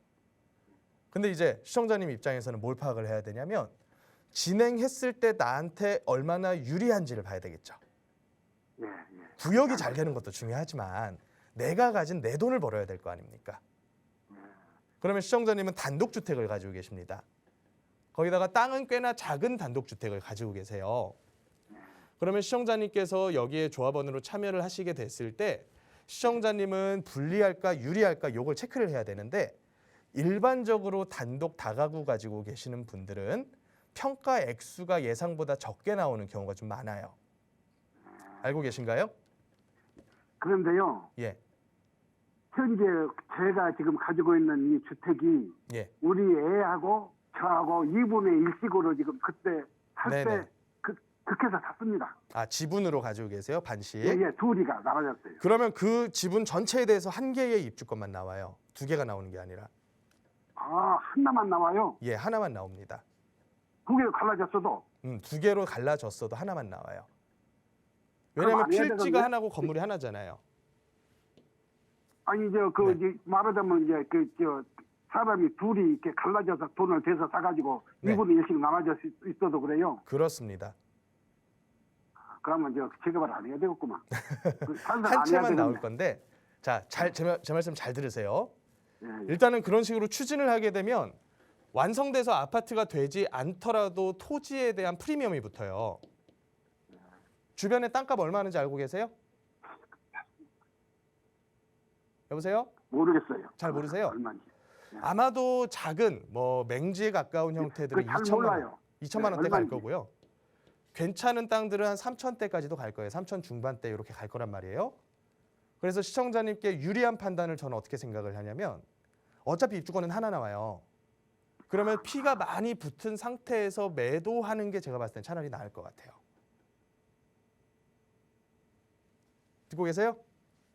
근데 이제 시청자님 입장에서는 뭘 파악을 해야 되냐면 진행했을 때 나한테 얼마나 유리한지를 봐야 되겠죠. 예, 예. 구역이 잘 되는 것도 중요하지만 내가 가진 내 돈을 벌어야 될 거 아닙니까? 그러면 시청자님은 단독주택을 가지고 계십니다. 거기다가 땅은 꽤나 작은 단독주택을 가지고 계세요. 그러면 시청자님께서 여기에 조합원으로 참여를 하시게 됐을 때 시청자님은 불리할까 유리할까 이걸 체크를 해야 되는데 일반적으로 단독 다가구 가지고 계시는 분들은 평가 액수가 예상보다 적게 나오는 경우가 좀 많아요. 알고 계신가요? 그런데요. 예. 현재 제가 지금 가지고 있는 이 주택이 예. 우리 애하고 저하고 2분의 1씩으로 지금 그때 살 네네. 때 극해서 샀습니다. 아, 지분으로 가지고 계세요? 반씩? 예, 예, 둘이가 나눠졌어요. 그러면 그 지분 전체에 대해서 한 개의 입주권만 나와요. 두 개가 나오는 게 아니라. 아, 하나만 나와요? 예, 하나만 나옵니다. 두 개로 갈라졌어도? 두 개로 갈라졌어도 하나만 나와요. 그럼 왜냐하면 안 해야 필지가 되겠네? 하나고 건물이 하나잖아요. 아니, 네. 이제 말하자면 사람이 둘이 이렇게 갈라져서 돈을 대서 사가지고 네. 2분의 1씩 나눠져 있어도 그래요? 그렇습니다. 그러면 재개발 안 해야 되겠구만. 한 채만 나올 건데 자, 제 말씀 잘 들으세요. 예, 예. 일단은 그런 식으로 추진을 하게 되면 완성돼서 아파트가 되지 않더라도 토지에 대한 프리미엄이 붙어요. 주변에 땅값 얼마 하는지 알고 계세요? 여보세요? 모르겠어요. 잘 모르세요? 얼마인지. 아마도 작은 뭐 맹지에 가까운 형태들은 잘 2천만 원, 몰라요. 2천만 원대 갈 얼마인지. 거고요. 괜찮은 땅들은 한 3천대까지도 갈 거예요. 3천 중반대 이렇게 갈 거란 말이에요. 그래서 시청자님께 유리한 판단을 저는 어떻게 생각을 하냐면 어차피 입주권은 하나 나와요. 그러면 피가 많이 붙은 상태에서 매도하는 게 제가 봤을 땐 차라리 나을 것 같아요. 듣고 계세요?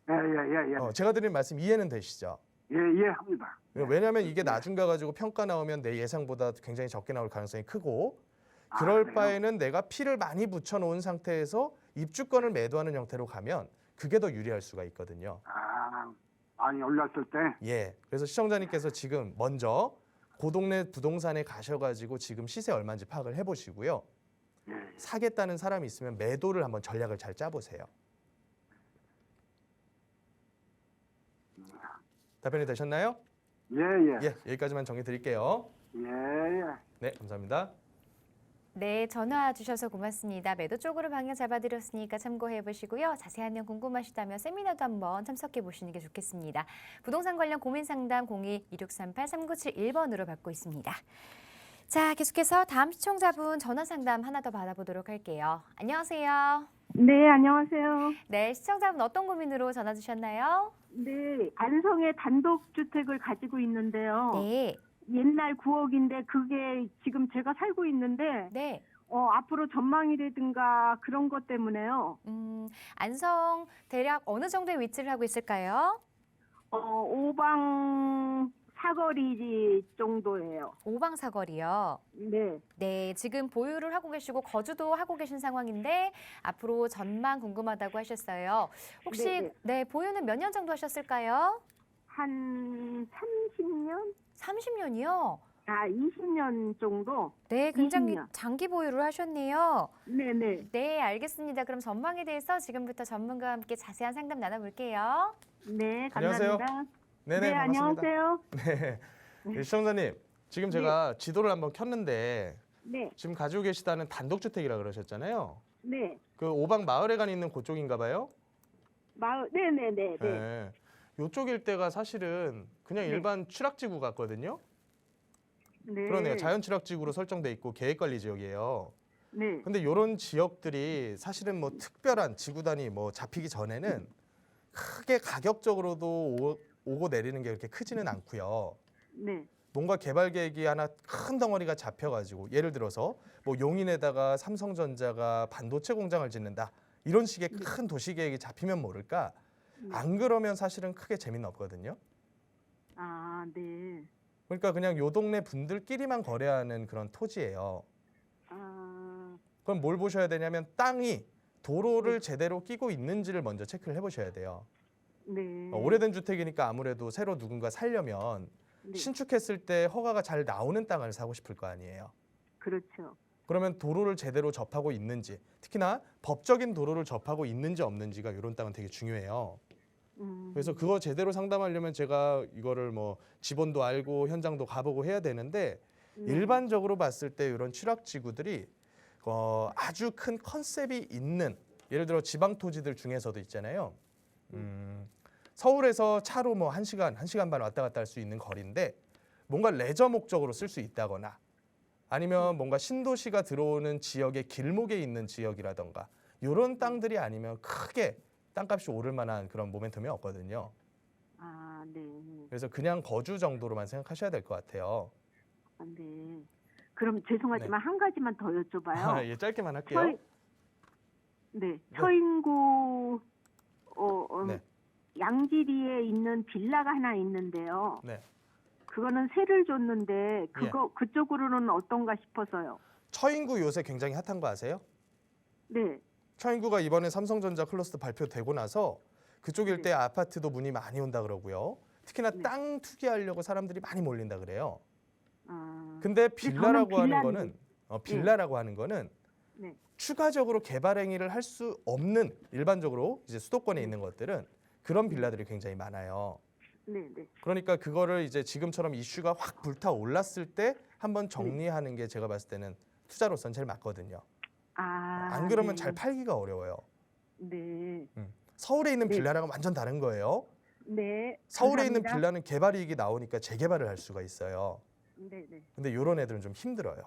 예. 제가 드린 말씀 이해는 되시죠? 예, 이해합니다. 왜냐하면 이게 나중 가가지고 평가 나오면 내 예상보다 굉장히 적게 나올 가능성이 크고 아, 그럴 그래요? 바에는 내가 피를 많이 붙여놓은 상태에서 입주권을 매도하는 형태로 가면 그게 더 유리할 수가 있거든요. 아, 많이 올랐을 때? 예, 그래서 시청자님께서 지금 먼저 그 동네 부동산에 가셔가지고 지금 시세 얼마인지 파악을 해보시고요. 예. 사겠다는 사람이 있으면 매도를 한번 전략을 잘 짜보세요. 답변이 되셨나요? 예. 예, 여기까지만 정리 드릴게요. 예. 네, 감사합니다. 네, 전화 주셔서 고맙습니다. 매도 쪽으로 방향 잡아드렸으니까 참고해 보시고요. 자세한 내용 궁금하시다면 세미나도 한번 참석해 보시는 게 좋겠습니다. 부동산 관련 고민 상담 02-2638-3971번으로 받고 있습니다. 자, 계속해서 다음 시청자분 전화 상담 하나 더 받아보도록 할게요. 안녕하세요. 네, 안녕하세요. 네, 시청자분 어떤 고민으로 전화 주셨나요? 네, 안성에 단독주택을 가지고 있는데요. 네, 옛날 9억인데 그게 지금 제가 살고 있는데 네. 앞으로 전망이라든가 그런 것 때문에요. 안성 대략 어느 정도의 위치를 하고 있을까요? 오방 사거리 정도예요. 오방사거리요. 네, 네, 지금 보유를 하고 계시고 거주도 하고 계신 상황인데 앞으로 전망 궁금하다고 하셨어요. 혹시 네, 네, 보유는 몇 년 정도 하셨을까요? 한 30년? 30년이요. 20년 정도? 네, 굉장히 20년. 장기 보유를 하셨네요. 네, 네, 네, 알겠습니다. 그럼 전망에 대해서 지금부터 전문가와 함께 자세한 상담 나눠볼게요. 네, 안녕하세요. 감사합니다. 네네, 네, 반갑습니다. 안녕하세요. 네. 네, 시청자님, 지금 제가 지도를 한번 켰는데 네, 지금 가지고 계시다는 단독주택이라 그러셨잖아요. 네, 그 오방 마을회관 있는 그쪽인가 봐요. 네, 네, 네, 네. 네. 요쪽 일대가 사실은 그냥 네. 일반 취락지구 같거든요. 네. 그러네요. 자연 취락지구로 설정돼 있고 계획관리 지역이에요. 네. 근데 이런 지역들이 사실은 뭐 특별한 지구단위 뭐 잡히기 전에는 크게 가격적으로도 오고 내리는 게 그렇게 크지는 않고요. 네. 뭔가 개발 계획이 하나 큰 덩어리가 잡혀가지고 예를 들어서 뭐 용인에다가 삼성전자가 반도체 공장을 짓는다 이런 식의 큰 도시 계획이 잡히면 모를까 안 그러면 사실은 크게 재미는 없거든요. 네. 그러니까 그냥 요 동네 분들끼리만 거래하는 그런 토지예요. 그럼 뭘 보셔야 되냐면 땅이 도로를 제대로 끼고 있는지를 먼저 체크를 해보셔야 돼요. 네. 오래된 주택이니까 아무래도 새로 누군가 살려면 네. 신축했을 때 허가가 잘 나오는 땅을 사고 싶을 거 아니에요. 그렇죠. 그러면 도로를 제대로 접하고 있는지, 특히나 법적인 도로를 접하고 있는지 없는지가 이런 땅은 되게 중요해요. 그래서 그거 제대로 상담하려면 제가 이거를 뭐 지번도 알고 현장도 가보고 해야 되는데 일반적으로 봤을 때 이런 취락지구들이 아주 큰 컨셉이 있는 예를 들어 지방 토지들 중에서도 있잖아요. 서울에서 차로 뭐 1시간 반 왔다 갔다 할 수 있는 거리인데 뭔가 레저 목적으로 쓸 수 있다거나 아니면 뭔가 신도시가 들어오는 지역의 길목에 있는 지역이라던가 이런 땅들이 아니면 크게 땅값이 오를 만한 그런 모멘텀이 없거든요. 네. 그래서 그냥 거주 정도로만 생각하셔야 될 것 같아요. 네. 그럼 죄송하지만 한 가지만 더 여쭤봐요. 예, 짧게만 할게요. 서인구 네. 양지리에 있는 빌라가 하나 있는데요. 네. 그거는 세를 줬는데 그쪽으로는 어떤가 싶어서요. 처인구 요새 굉장히 핫한 거 아세요? 네. 처인구가 이번에 삼성전자 클러스터 발표되고 나서 그쪽 일대 아파트도 문의 많이 온다 그러고요. 특히나 땅 투기하려고 사람들이 많이 몰린다 그래요. 근데 빌라라고 하는 거는 빌라라고 하는 거는 네. 추가적으로 개발 행위를 할 수 없는 일반적으로 이제 수도권에 있는 것들은 그런 빌라들이 굉장히 많아요. 네, 네. 그러니까 그거를 이제 지금처럼 이슈가 확 불타 올랐을 때 한번 정리하는 게 제가 봤을 때는 투자로선 제일 맞거든요. 안 그러면 잘 팔기가 어려워요. 네. 서울에 있는 빌라랑은 완전 다른 거예요. 네. 서울에 감사합니다. 있는 빌라는 개발 이익이 나오니까 재개발을 할 수가 있어요. 네, 네. 근데 이런 애들은 좀 힘들어요.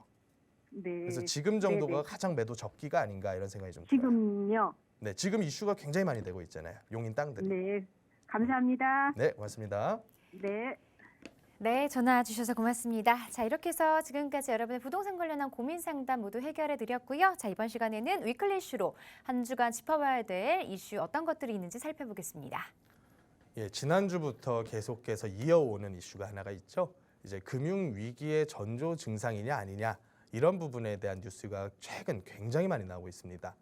네. 그래서 지금 정도가 네, 네. 가장 매도 적기가 아닌가 이런 생각이 좀 들어요. 지금요. 네, 지금 이슈가 굉장히 많이 되고 있잖아요. 용인 땅들이. 네. 감사합니다. 네, 고맙습니다. 네. 네, 전화 주셔서 고맙습니다. 자, 이렇게 해서 지금까지 여러분의 부동산 관련한 고민 상담 모두 해결해 드렸고요. 자, 이번 시간에는 위클리 이슈로 한 주간 짚어봐야 될 이슈 어떤 것들이 있는지 살펴보겠습니다. 예, 지난주부터 계속해서 이어오는 이슈가 하나가 있죠. 이제 금융 위기의 전조 증상이냐 아니냐 이런 부분에 대한 뉴스가 최근 굉장히 많이 나오고 있습니다.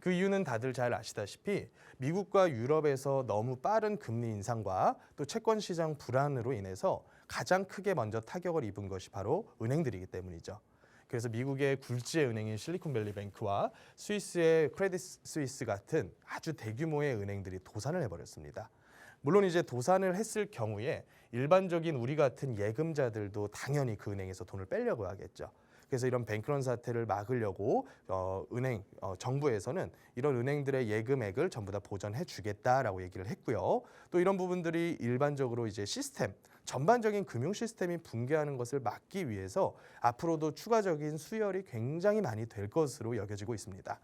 그 이유는 다들 잘 아시다시피 미국과 유럽에서 너무 빠른 금리 인상과 또 채권 시장 불안으로 인해서 가장 크게 먼저 타격을 입은 것이 바로 은행들이기 때문이죠. 그래서 미국의 굴지의 은행인 실리콘밸리 뱅크와 스위스의 크레딧 스위스 같은 아주 대규모의 은행들이 도산을 해버렸습니다. 물론 이제 도산을 했을 경우에 일반적인 우리 같은 예금자들도 당연히 그 은행에서 돈을 빼려고 하겠죠. 그래서 이런 뱅크런 사태를 막으려고 정부에서는 이런 은행들의 예금액을 전부 다 보전해 주겠다라고 얘기를 했고요. 또 이런 부분들이 일반적으로 이제 시스템, 전반적인 금융 시스템이 붕괴하는 것을 막기 위해서 앞으로도 추가적인 수혈이 굉장히 많이 될 것으로 여겨지고 있습니다.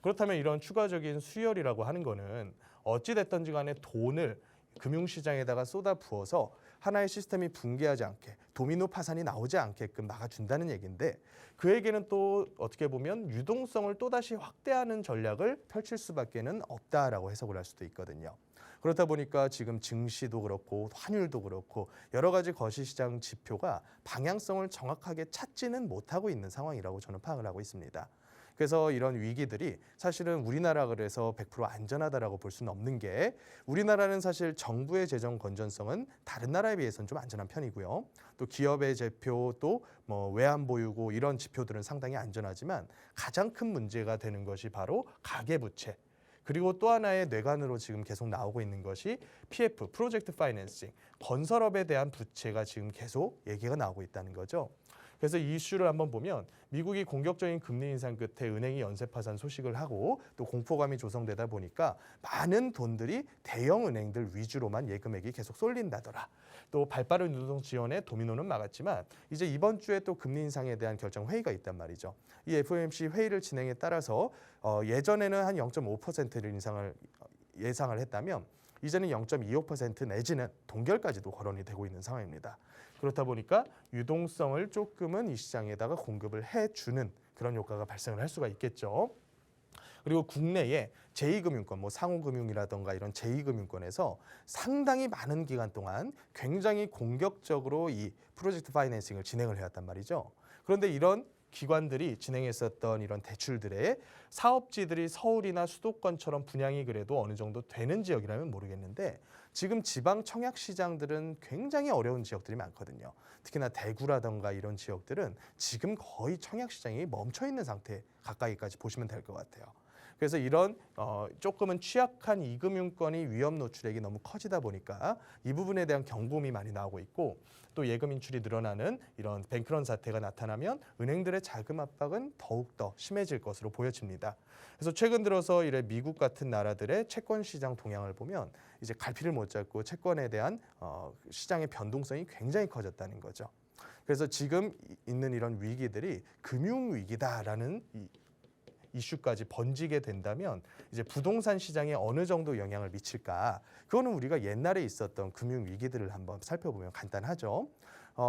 그렇다면 이런 추가적인 수혈이라고 하는 거는 어찌됐든지 간에 돈을 금융시장에다가 쏟아 부어서 하나의 시스템이 붕괴하지 않게 도미노 파산이 나오지 않게끔 막아준다는 얘기인데 그에게는 또 어떻게 보면 유동성을 또다시 확대하는 전략을 펼칠 수밖에는 없다라고 해석을 할 수도 있거든요. 그렇다 보니까 지금 증시도 그렇고 환율도 그렇고 여러 가지 거시시장 지표가 방향성을 정확하게 찾지는 못하고 있는 상황이라고 저는 파악을 하고 있습니다. 그래서 이런 위기들이 사실은 우리나라 그래서 100% 안전하다라고 볼 수는 없는 게 우리나라는 사실 정부의 재정 건전성은 다른 나라에 비해서는 좀 안전한 편이고요. 또 기업의 지표 또 외환 보유고 이런 지표들은 상당히 안전하지만 가장 큰 문제가 되는 것이 바로 가계부채. 그리고 또 하나의 뇌관으로 지금 계속 나오고 있는 것이 PF, 프로젝트 파이낸싱, 건설업에 대한 부채가 지금 계속 얘기가 나오고 있다는 거죠. 그래서 이 이슈를 한번 보면 미국이 공격적인 금리 인상 끝에 은행이 연쇄 파산 소식을 하고 또 공포감이 조성되다 보니까 많은 돈들이 대형 은행들 위주로만 예금액이 계속 쏠린다더라. 또 발빠른 유동 지원에 도미노는 막았지만 이제 이번 주에 또 금리 인상에 대한 결정 회의가 있단 말이죠. 이 FOMC 회의를 진행에 따라서 예전에는 한 0.5%를 예상을 했다면 이제는 0.25% 내지는 동결까지도 거론이 되고 있는 상황입니다. 그렇다 보니까 유동성을 조금은 이 시장에다가 공급을 해주는 그런 효과가 발생을 할 수가 있겠죠. 그리고 국내에 제2금융권, 상호금융이라던가 이런 제2금융권에서 상당히 많은 기간 동안 굉장히 공격적으로 이 프로젝트 파이낸싱을 진행을 해왔단 말이죠. 그런데 이런 기관들이 진행했었던 이런 대출들의 사업지들이 서울이나 수도권처럼 분양이 그래도 어느 정도 되는 지역이라면 모르겠는데 지금 지방 청약 시장들은 굉장히 어려운 지역들이 많거든요. 특히나 대구라던가 이런 지역들은 지금 거의 청약 시장이 멈춰 있는 상태 가까이까지 보시면 될 것 같아요. 그래서 이런 조금은 취약한 이금융권이 위험 노출액이 너무 커지다 보니까 이 부분에 대한 경고음이 많이 나오고 있고 또 예금 인출이 늘어나는 이런 뱅크런 사태가 나타나면 은행들의 자금 압박은 더욱더 심해질 것으로 보여집니다. 그래서 최근 들어서 이래 미국 같은 나라들의 채권 시장 동향을 보면 이제 갈피를 못 잡고 채권에 대한 시장의 변동성이 굉장히 커졌다는 거죠. 그래서 지금 있는 이런 위기들이 금융 위기다라는 이슈까지 번지게 된다면 이제 부동산 시장에 어느 정도 영향을 미칠까? 그거는 우리가 옛날에 있었던 금융 위기들을 한번 살펴보면 간단하죠.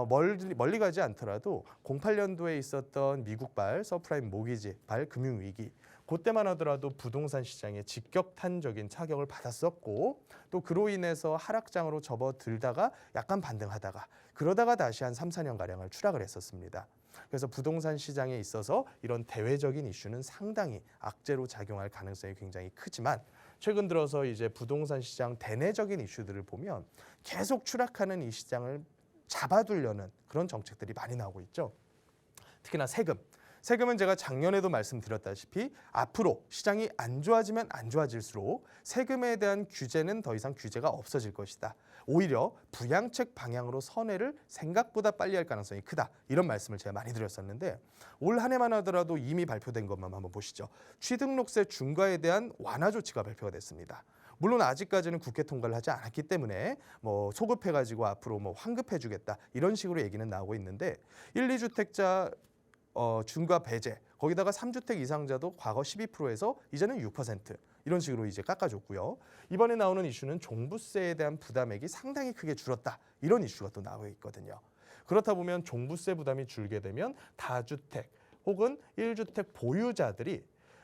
멀리 가지 않더라도 08년도에 있었던 미국발 서프라임 모기지발 금융 위기. 그때만 하더라도 부동산 시장에 직격탄적인 타격을 받았었고 또 그로 인해서 하락장으로 접어들다가 약간 반등하다가 그러다가 다시 한 3, 4년가량을 추락을 했었습니다. 그래서 부동산 시장에 있어서 이런 대외적인 이슈는 상당히 악재로 작용할 가능성이 굉장히 크지만 최근 들어서 이제 부동산 시장 대내적인 이슈들을 보면 계속 추락하는 이 시장을 잡아두려는 그런 정책들이 많이 나오고 있죠. 특히나 세금. 세금은 제가 작년에도 말씀드렸다시피 앞으로 시장이 안 좋아지면 안 좋아질수록 세금에 대한 규제는 더 이상 규제가 없어질 것이다. 오히려 부양책 방향으로 선회를 생각보다 빨리 할 가능성이 크다. 이런 말씀을 제가 많이 드렸었는데 올 한 해만 하더라도 이미 발표된 것만 한번 보시죠. 취등록세 중과에 대한 완화 조치가 발표가 됐습니다. 물론 아직까지는 국회 통과를 하지 않았기 때문에 소급해가지고 앞으로 환급해주겠다 이런 식으로 얘기는 나오고 있는데 1, 2주택자 중과 배제 거기다가 3주택 이상자도 과거 12%에서 이제는 6% 이런 식으로 이제 깎아줬고요. 이번에 나오는 이슈는 종부세에 대한 부담액이 상당히 크게 줄었다. 이런 이슈가 또 나오고 있거든요. 그렇다 보면 종부세 부담이 줄게 되면 다주택 혹은 1주택 보유자들이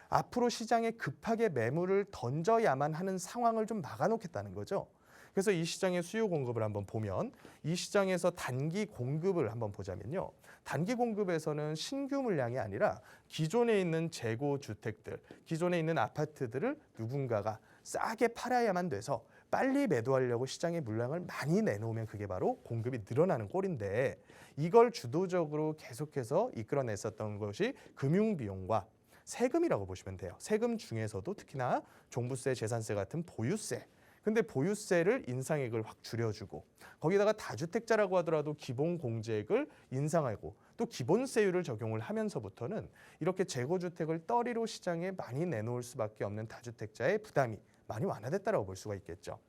앞으로 시장에 급하게 매물을 던져야만 하는 상황을 좀 막아놓겠다는 거죠. 그래서 이 시장의 수요 공급을 한번 보면 이 시장에서 단기 공급을 한번 보자면요. 단기 공급에서는 신규 물량이 아니라 기존에 있는 재고 주택들, 기존에 있는 아파트들을 누군가가 싸게 팔아야만 돼서 빨리 매도하려고 시장에 물량을 많이 내놓으면 그게 바로 공급이 늘어나는 꼴인데 이걸 주도적으로 계속해서 이끌어냈었던 것이 금융비용과 세금이라고 보시면 돼요. 세금 중에서도 특히나 종부세, 재산세 같은 보유세. 근데 보유세를 인상액을 확 줄여주고 거기다가 다주택자라고 하더라도 기본 공제액을 인상하고 또 기본세율을 적용을 하면서부터는 이렇게 재고주택을 떨이로 시장에 많이 내놓을 수밖에 없는 다주택자의 부담이 많이 완화됐다고 볼 수가 있겠죠.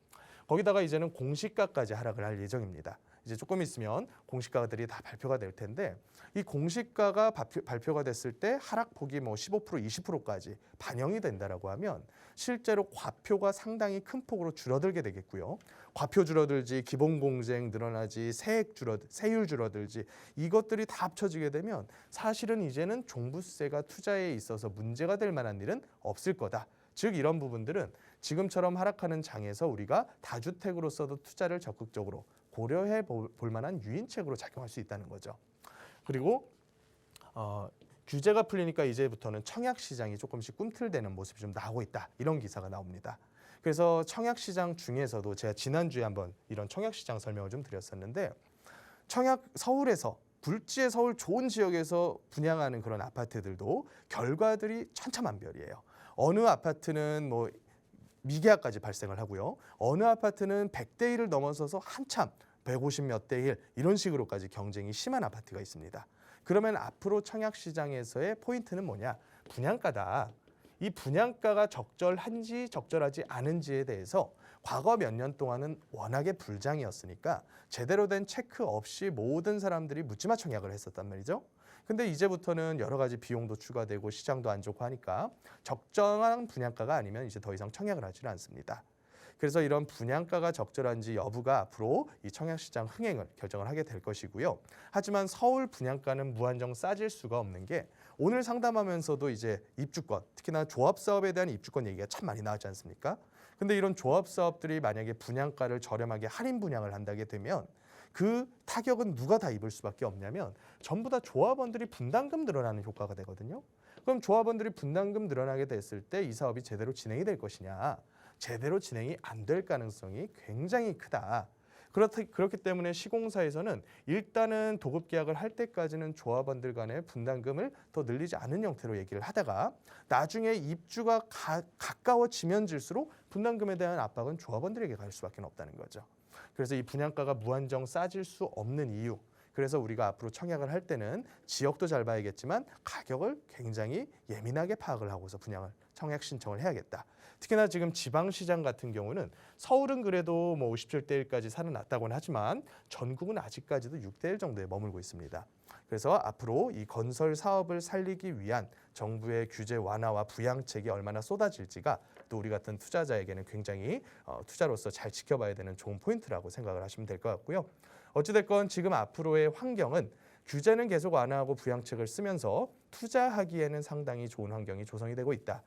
거기다가 이제는 공시가까지 하락을 할 예정입니다. 이제 조금 있으면 공시가들이 다 발표가 될 텐데 이 공시가가 발표가 됐을 때 하락폭이 15%, 20%까지 반영이 된다라고 하면 실제로 과표가 상당히 큰 폭으로 줄어들게 되겠고요. 과표 줄어들지, 기본 공제액 늘어나지, 세율 줄어들지 이것들이 다 합쳐지게 되면 사실은 이제는 종부세가 투자에 있어서 문제가 될 만한 일은 없을 거다. 즉 이런 부분들은 지금처럼 하락하는 장에서 우리가 다주택으로서도 투자를 적극적으로 고려해 볼 만한 유인책으로 작용할 수 있다는 거죠. 그리고 규제가 풀리니까 이제부터는 청약시장이 조금씩 꿈틀대는 모습이 좀 나오고 있다. 이런 기사가 나옵니다. 그래서 청약시장 중에서도 제가 지난주에 한번 이런 청약시장 설명을 좀 드렸었는데 서울에서 굴지의 서울 좋은 지역에서 분양하는 그런 아파트들도 결과들이 천차만별이에요. 어느 아파트는 미계약까지 발생을 하고요. 어느 아파트는 100대 1을 넘어서서 한참 150 몇 대 1 이런 식으로까지 경쟁이 심한 아파트가 있습니다. 그러면 앞으로 청약시장에서의 포인트는 뭐냐? 분양가다. 이 분양가가 적절한지 적절하지 않은지에 대해서 과거 몇 년 동안은 워낙에 불장이었으니까 제대로 된 체크 없이 모든 사람들이 묻지마 청약을 했었단 말이죠. 근데 이제부터는 여러 가지 비용도 추가되고 시장도 안 좋고 하니까 적정한 분양가가 아니면 이제 더 이상 청약을 하지는 않습니다. 그래서 이런 분양가가 적절한지 여부가 앞으로 이 청약시장 흥행을 결정을 하게 될 것이고요. 하지만 서울 분양가는 무한정 싸질 수가 없는 게 오늘 상담하면서도 이제 입주권, 특히나 조합사업에 대한 입주권 얘기가 참 많이 나왔지 않습니까? 근데 이런 조합사업들이 만약에 분양가를 저렴하게 할인 분양을 한다게 되면 그 타격은 누가 다 입을 수밖에 없냐면 전부 다 조합원들이 분담금 늘어나는 효과가 되거든요. 그럼 조합원들이 분담금 늘어나게 됐을 때 이 사업이 제대로 진행이 될 것이냐? 제대로 진행이 안 될 가능성이 굉장히 크다. 그렇기 때문에 시공사에서는 일단은 도급 계약을 할 때까지는 조합원들 간의 분담금을 더 늘리지 않은 형태로 얘기를 하다가 나중에 입주가 가까워지면 질수록 분담금에 대한 압박은 조합원들에게 갈 수밖에 없다는 거죠. 그래서 이 분양가가 무한정 싸질 수 없는 이유. 그래서 우리가 앞으로 청약을 할 때는 지역도 잘 봐야겠지만 가격을 굉장히 예민하게 파악을 하고서 청약 신청을 해야겠다. 특히나 지금 지방시장 같은 경우는 서울은 그래도 57대 1까지 살아났다고는 하지만 전국은 아직까지도 6대 1 정도에 머물고 있습니다. 그래서 앞으로 이 건설 사업을 살리기 위한 정부의 규제 완화와 부양책이 얼마나 쏟아질지가 또 우리 같은 투자자에게는 굉장히 투자로서 잘 지켜봐야 되는 좋은 포인트라고 생각을 하시면 될 것 같고요. 어찌됐건 지금 앞으로의 환경은 규제는 계속 완화하고 부양책을 쓰면서 투자하기에는 상당히 좋은 환경이 조성이 되고 있다.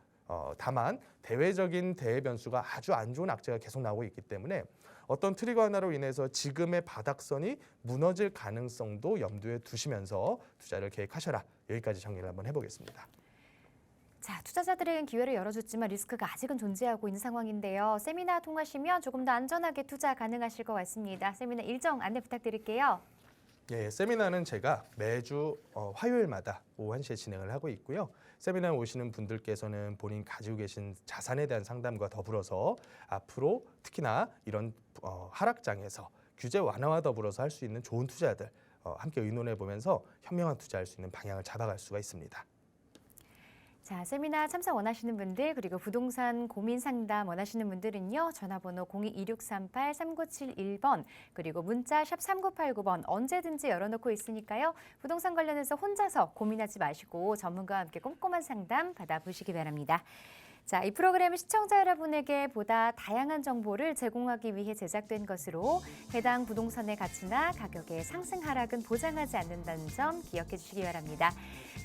다만 대외적인 대외 변수가 아주 안 좋은 악재가 계속 나오고 있기 때문에 어떤 트리거 하나로 인해서 지금의 바닥선이 무너질 가능성도 염두에 두시면서 투자를 계획하셔라. 여기까지 정리를 한번 해보겠습니다. 자, 투자자들에겐 기회를 열어줬지만 리스크가 아직은 존재하고 있는 상황인데요. 세미나 통하시면 조금 더 안전하게 투자 가능하실 것 같습니다. 세미나 일정 안내 부탁드릴게요. 예, 세미나는 제가 매주 화요일마다 오후 1시에 진행을 하고 있고요. 세미나에 오시는 분들께서는 본인 가지고 계신 자산에 대한 상담과 더불어서 앞으로 특히나 이런 하락장에서 규제 완화와 더불어서 할 수 있는 좋은 투자들 함께 의논해 보면서 현명한 투자할 수 있는 방향을 잡아갈 수가 있습니다. 자, 세미나 참석 원하시는 분들 그리고 부동산 고민 상담 원하시는 분들은요. 전화번호 02-2638-3971번 그리고 문자 샵 3989번 언제든지 열어놓고 있으니까요. 부동산 관련해서 혼자서 고민하지 마시고 전문가와 함께 꼼꼼한 상담 받아보시기 바랍니다. 자, 이 프로그램은 시청자 여러분에게 보다 다양한 정보를 제공하기 위해 제작된 것으로 해당 부동산의 가치나 가격의 상승 하락은 보장하지 않는다는 점 기억해 주시기 바랍니다.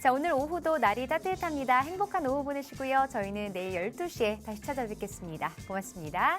자, 오늘 오후도 날이 따뜻합니다. 행복한 오후 보내시고요. 저희는 내일 12시에 다시 찾아뵙겠습니다. 고맙습니다.